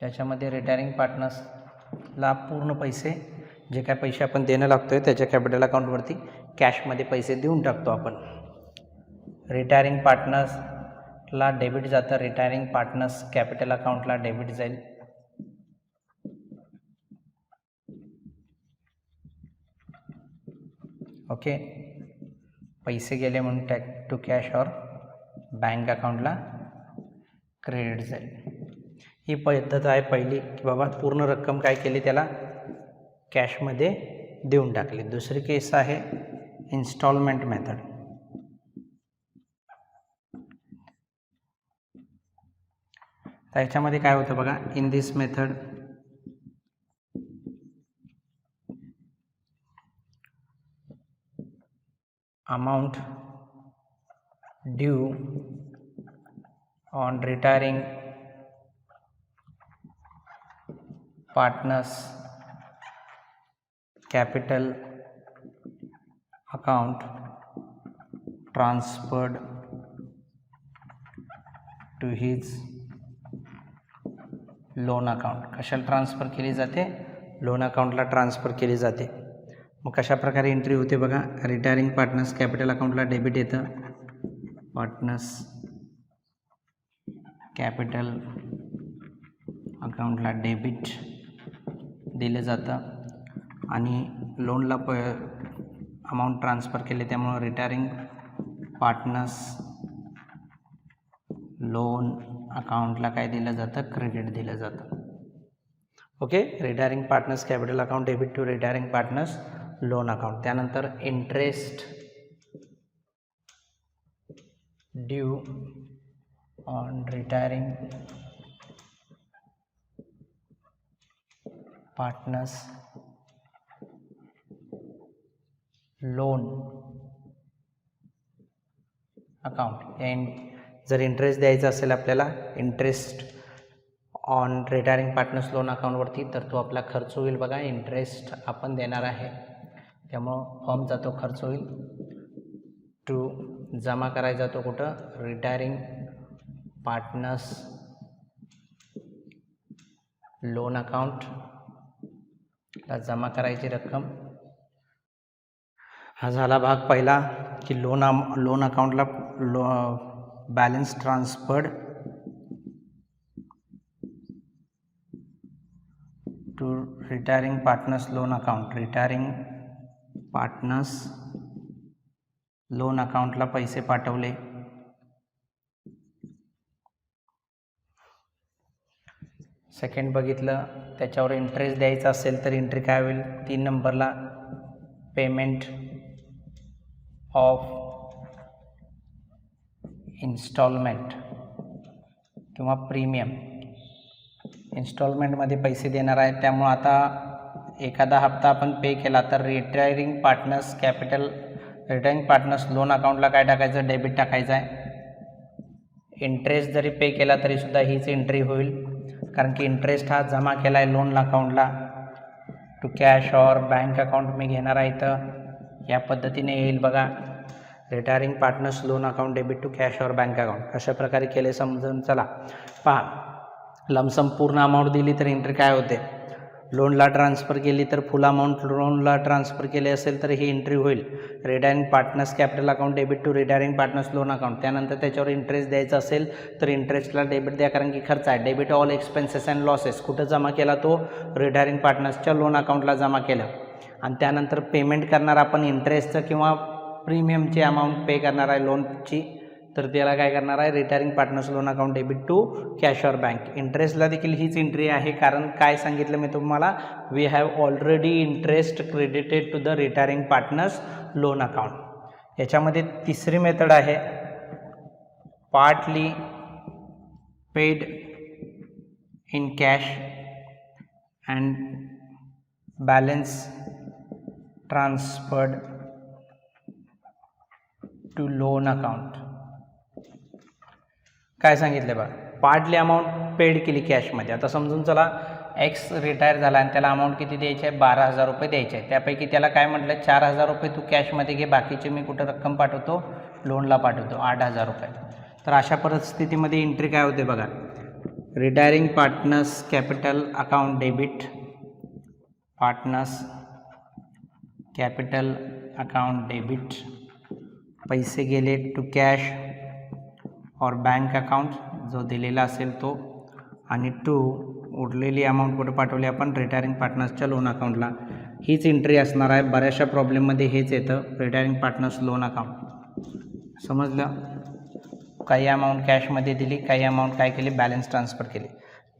त्याच्यामध्ये रिटायरिंग पार्टनर्सला पूर्ण पैसे, जे काय पैसे आपण देणं लागतोय त्याच्या कॅपिटल अकाउंटवरती कॅशमध्ये पैसे देऊन टाकतो आपण. रिटायरिंग पार्टनर्सला डेबिट जातं, रिटायरिंग पार्टनर्स कॅपिटल अकाउंटला डेबिट जाईल. ओके, पैसे गेले म्हणून टू कॅश और बँक अकाउंटला क्रेडिट जाईल. ही पद्धत आहे पहिली की बाबा पूर्ण रक्कम काय केली त्याला कॅशमध्ये देऊन टाकली. दुसरी केस आहे इन्स्टॉलमेंट मेथड. त्याच्यामध्ये काय होतं बघा, in this method amount due on retiring partners capital account transferred to his loan account. कशाला ट्रान्सफर केली जाते? लोन अकाउंटला ट्रान्सफर केली जाते. मग कशा प्रकारे एंट्री होते बघा, रिटायरिंग पार्टनर्स कॅपिटल अकाउंटला डेबिट येतं, पार्टनर्स कॅपिटल अकाउंटला डेबिट दिलं जातं आणि लोनला अमाऊंट ट्रान्सफर केले त्यामुळं रिटायरिंग पार्टनर्स लोन अकाउंटला काय दिलं जातं, क्रेडिट दिलं जातं. Okay, retiring partners capital account debit to retiring partners loan account. त्यानंतर interest due on retiring partners loan account. जर इंटरेस्ट द्यायचा असेल आपल्याला interest on retiring partners loan अकाउंटवरती, तर तो आपला खर्च होईल बघा. इंटरेस्ट आपण देणार आहे त्यामुळं फॉर्म जातो खर्च होईल. टू जमा करायचा जातो कुठं, रिटायरिंग पार्टनर्स लोन अकाउंटला जमा करायची रक्कम. हा झाला भाग पहिला की लोन अकाउंटला balance transferred to retiring partners loan account. Retiring partners loan अकाउंटला पैसे पाठवले. सेकंड बघितलं, त्याच्यावर इंटरेस्ट द्यायचा असेल तर एंट्री काय होईल, 3 नंबरला पेमेंट ऑफ इन्स्टॉलमेंट किंवा प्रीमियम. इन्स्टॉलमेंटमध्ये पैसे देणार आहे त्यामुळं आता एखादा हप्ता आपण पे केला तर रिटायरिंग पार्टनर्स लोन अकाउंटला काय टाकायचं, डेबिट टाकायचं आहे. इंटरेस्ट जरी पे केला तरीसुद्धा हीच एंट्री होईल, कारण की इंटरेस्ट हा जमा केला आहे लोन अकाउंटला टू कॅश और बँक अकाउंट मी घेणार आहे. तर या पद्धतीने येईल बघा, retiring partners loan account debit to cash और बँक अकाउंट. कशा प्रकारे केले समजून चला पहा. लमसम पूर्ण अमाऊंट दिली तर एंट्री काय होते, लोनला ट्रान्सफर केली तर फुल अमाऊंट लोनला ट्रान्सफर केले असेल तर ही एंट्री होईल retiring partners capital account debit to retiring partners loan account. त्यानंतर त्याच्यावर इंटरेस्ट द्यायचा असेल तर इंटरेस्टला डेबिट द्या, कारण की खर्च आहे. Debit all expenses and losses कुठं जमा केला, तो रिटायरिंग पार्टनर्सच्या लोन अकाउंटला जमा केलं. आणि त्यानंतर पेमेंट करणार आपण इंटरेस्टचं किंवा प्रीमियमची अमाऊंट पे करणार आहे लोनची, तर त्याला काय करणार आहे, retiring partners loan account debit to cash और बँक. इंटरेस्टला देखील हीच एंट्री आहे, कारण काय सांगितलं मी तुम्हाला, we have already interest credited to the retiring partners loan account. याच्यामध्ये तिसरी मेथड आहे partly paid in cash and balance transferred to loan account. काय सांगितलं बघा, पार्टली अमाऊंट पेड केली कॅशमध्ये. आता समजून चला एक्स रिटायर झाला आणि त्याला अमाऊंट किती द्यायची आहे, 12,000 रुपये द्यायचे आहे. त्यापैकी त्याला काय म्हटलं, 4,000 रुपये तू कॅशमध्ये घे, बाकीचे मी कुठं रक्कम पाठवतो, लोनला पाठवतो 8,000 रुपये. तर अशा परिस्थितीमध्ये एंट्री काय होते बघा, retiring partners capital account debit, partners capital account debit, पैसे गेले टू कॅश और बँक अकाउंट जो दिलेला असेल तो, आणि टू उरलेली अमाऊंट कुठे पाठवली आपण, रिटायरिंग पार्टनर्सच्या लोन अकाउंटला. हीच एंट्री असणार आहे. बऱ्याचशा प्रॉब्लेममध्ये हेच येतं, रिटायरिंग पार्टनर्स लोन अकाउंट. समजलं. काही अमाऊंट कॅशमध्ये दिली, काही अमाऊंट काय केली, बॅलन्स ट्रान्सफर केली.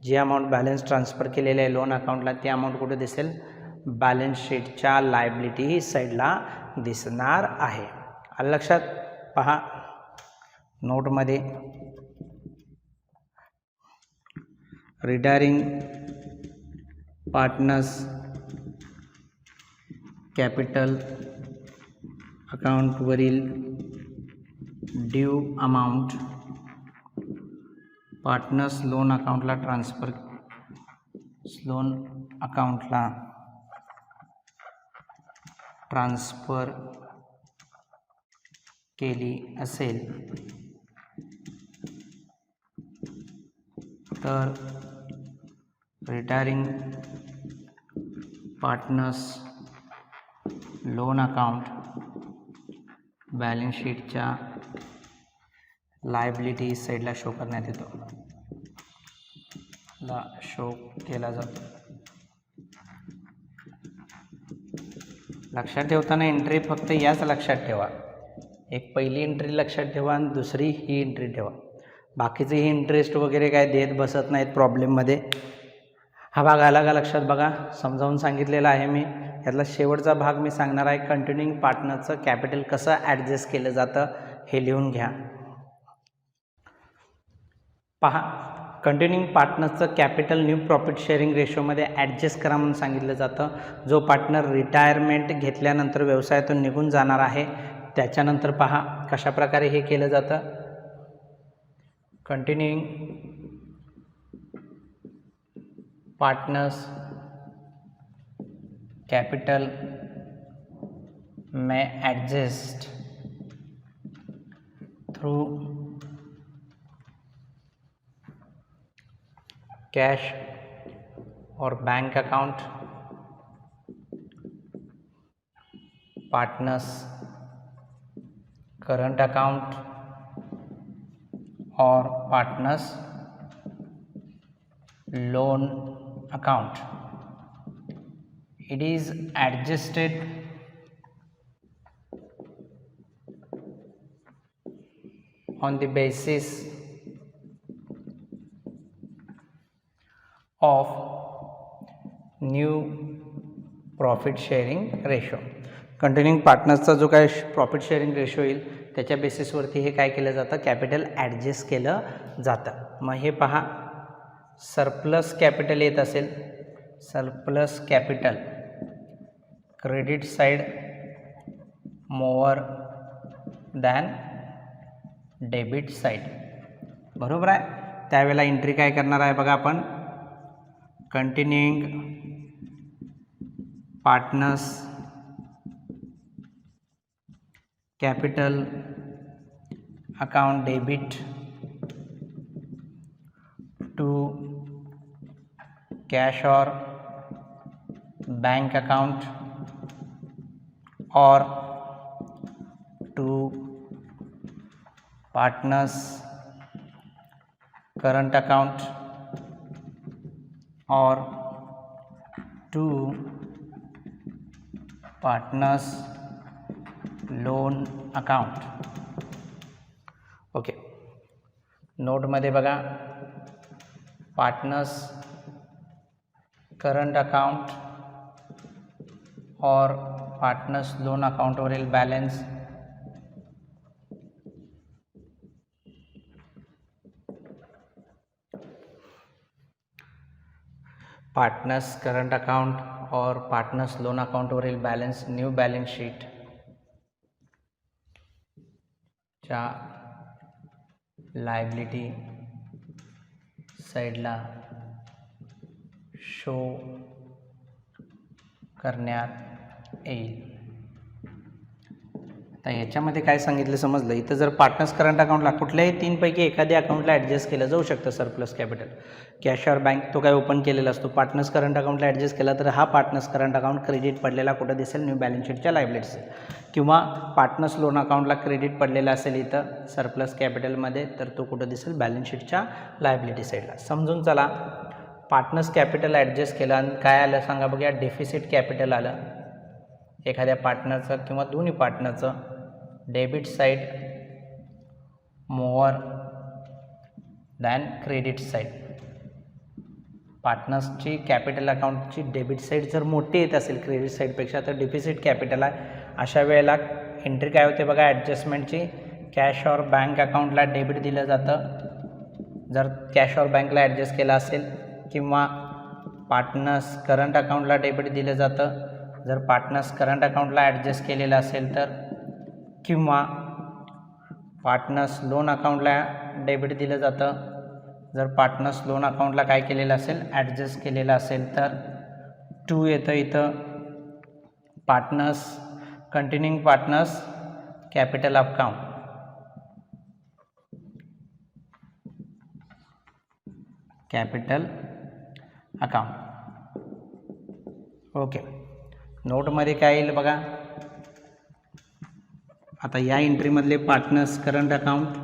जी अमाऊंट बॅलन्स ट्रान्सफर केलेली आहे लोन अकाउंटला ती अमाऊंट कुठे दिसेल, बॅलन्स शीटच्या लायबिलिटी साईडला दिसणार आहे. आलं लक्षात. पहा नोटमध्ये रिटायरिंग पार्टनर्स कॅपिटल अकाउंटवरील ड्यू अमाऊंट पार्टनर्स लोन अकाउंटला ट्रान्सफर केली असेल तर retiring partners loan account balance शीटच्या लायबिलिटी साईडला शो करण्यात येतो, शो केला जातो. लक्षात ठेवताना एंट्री फक्त याच लक्षात ठेवा. एक पहिली एंट्री लक्षात ठेवा आणि दुसरी ही एंट्री ठेवा. बाकीचे ही इंटरेस्ट वगैरे काय देत बसत नाहीत प्रॉब्लेममध्ये. हा भाग आला का लक्षात. बघा समजावून सांगितलेला आहे मी. यातला शेवटचा भाग मी सांगणार आहे. कंटिन्यूइंग पार्टनरचं कॅपिटल कसं ॲडजस्ट केलं जातं हे लिहून घ्या. पहा कंटिन्यूइंग पार्टनर्सचं कॅपिटल न्यू प्रॉफिट शेअरिंग रेशोमध्ये ॲडजस्ट करा म्हणून सांगितलं जातं. जो पार्टनर रिटायरमेंट घेतल्यानंतर व्यवसायातून निघून जाणार आहे त्याच्यानंतर पहा कशाप्रकारे हे केलं जातं. कंटिन्यूइंग पार्टनर्स कैपिटल में एडजस्ट थ्रू कैश और bank account, partners current account और partners loan account. It is adjusted on the basis of new profit sharing ratio. Continuing पार्टनर्सचा जो काय प्रॉफिट शेअरिंग रेशो येईल त्याच्या बेसिसवरती हे काय केलं जातं, कॅपिटल ॲडजस्ट केलं जातं. मग हे पहा सरप्लस कॅपिटल येत असेल, surplus capital credit side more than debit side. बरोबर आहे. त्यावेळेला एंट्री काय करणार आहे बघा आपण, continuing partners capital account debit to cash और बैंक अकाउंट और टू पार्टनर्स करंट अकाउंट और to partners loan account. Okay. नोटमध्ये बघा पार्टनर्स करंट अकाउंट और पार्टनर्स लोन अकाउंटवरील बॅलन्स पार्टनर्स करंट अकाउंट और पार्टनर्स लोन अकाउंटवरील बॅलन्स न्यू बॅलन्स शीट च्या लायबिलिटी साईडला शो करण्यात येईल. आता याच्यामध्ये काय सांगितलं समजलं. इथं जर पार्टनर्स करंट अकाउंटला कुठल्याही तीनपैकी एखाद्या अकाउंटला ॲडजस्ट केलं जाऊ शकतं सरप्लस कॅपिटल. कॅश और बँक तो काय ओपन केलेला असतो. पार्टनर्स करंट अकाउंटला ॲडजस्ट केला तर हा पार्टनर्स करंट अकाउंट क्रेडिट पडलेला कुठं दिसेल, न्यू बॅलन्स शीटच्या लायबिलिटीज. किंवा पार्टनर्स लोन अकाउंटला क्रेडिट पडलेला असेल इथं सरप्लस कॅपिटलमध्ये तर तो कुठं दिसेल, बॅलन्स शीटच्या लायबिलिटी साईडला. समजून चला. पार्टनर्स कॅपिटल ॲडजस्ट केलं आणि काय आलं सांगा बघूया, डेफिसिट कॅपिटल आलं. एखाद्या पार्टनरचं किंवा दोन्ही पार्टनरचं debit side more than credit side. पार्टनर्सची कॅपिटल अकाउंटची डेबिट साईड जर मोठी येत असेल क्रेडिट साईडपेक्षा तर डिफिसिट कॅपिटल आहे. अशा वेळेला एंट्री काय होते बघा ॲडजस्टमेंटची. कॅश और बँक अकाउंटला डेबिट दिलं जातं जर कॅश और बँकला ॲडजस्ट केला असेल, किंवा पार्टनर्स करंट अकाउंटला डेबिट दिलं जातं जर पार्टनर्स करंट अकाउंटला ॲडजस्ट केलेलं असेल तर, किंवा पार्टनर्स लोन अकाउंटला डेबिट दिलं जातं जर पार्टनर्स लोन अकाउंटला काय केलेलं असेल ॲडजस्ट केलेलं असेल तर. 2 येतं इथं partners continuing partners capital account. Capital account. Okay, नोटमध्ये काय येईल बघा. आता या एंट्रीमधले पार्टनर्स करंट अकाउंट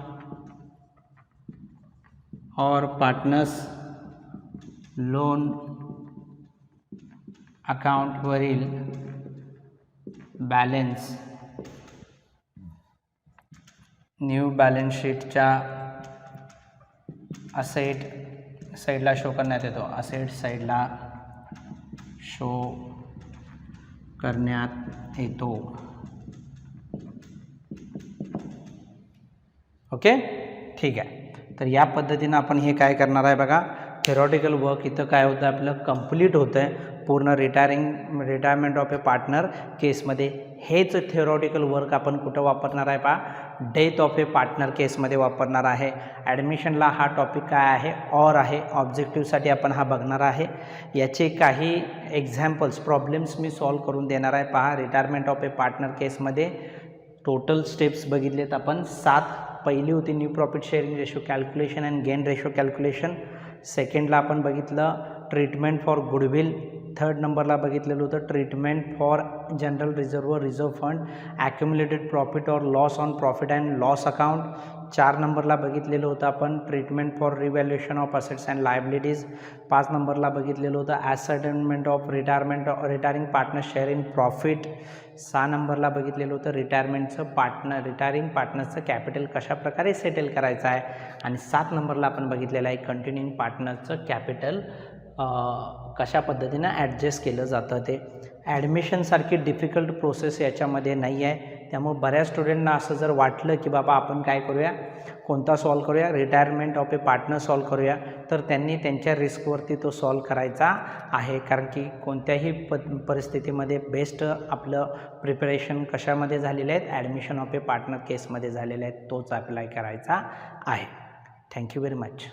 और पार्टनर्स लोन अकाउंटवरील बॅलन्स न्यू बॅलन्स शीटच्या असेट साईडला शो करण्यात येतो. असेट साईडला शो करण्यात येतो. ओके, ठीक आहे. तर या पद्धतीनं आपण हे काय करणार आहे बघा. थेरॉटिकल वर्क इथं काय होतं आपलं कंप्लीट होतं आहे पूर्ण रिटायरमेंट ऑफ ए पार्टनर केसमध्ये. हेच थेरॉटिकल वर्क आपण कुठं वापरणार आहे पहा, डेथ ऑफ ए पार्टनर केसमध्ये वापरणार आहे. ॲडमिशनला हा टॉपिक काय आहे और आहे. ऑब्जेक्टिव्हसाठी आपण हा बघणार आहे. याचे काही एक्झाम्पल्स प्रॉब्लेम्स मी सॉल्व करून देणार आहे. पहा, रिटायरमेंट ऑफ ए पार्टनर केसमध्ये टोटल स्टेप्स बघितलेत आपण 7. पहिली होती new profit sharing ratio calculation and gain ratio calculation. सेकंडला आपण बघितलं ट्रीटमेंट फॉर गुडविल. थर्ड नंबरला बघितलेलं होतं treatment for general reserve fund, accumulated profit और loss on profit and loss account. 4 नंबरला बघितलेलं होतं आपण treatment for revaluation of assets and liabilities. 5 नंबरला बघितलेलं होतं ascertainment of retiring partner share in profit. 6 नंबरला बघितलेलं होतं रिटायरिंग पार्टनरचं कॅपिटल कशाप्रकारे सेटल करायचं आहे. आणि 7 नंबरला आपण बघितलेलं आहे कंटिन्यूइंग पार्टनरचं कॅपिटल कशा पद्धतीनं ॲडजस्ट केलं जातं ते. ॲडमिशनसारखी डिफिकल्ट प्रोसेस याच्यामध्ये नाही आहे. त्यामुळे बऱ्याच स्टुडंटना असं जर वाटलं की बाबा आपण काय करूया, कोणता सॉल्व करूया, retirement of a partner solve करूया, तर त्यांनी त्यांच्या रिस्कवरती तो सॉल्व करायचा आहे. कारण की कोणत्याही परिस्थितीमध्ये बेस्ट आपलं प्रिपरेशन कशामध्ये झालेलं आहे, ॲडमिशन ऑफ ए पार्टनर केसमध्ये झालेलं आहे. तोच अप्लाय करायचा आहे. Thank you very much.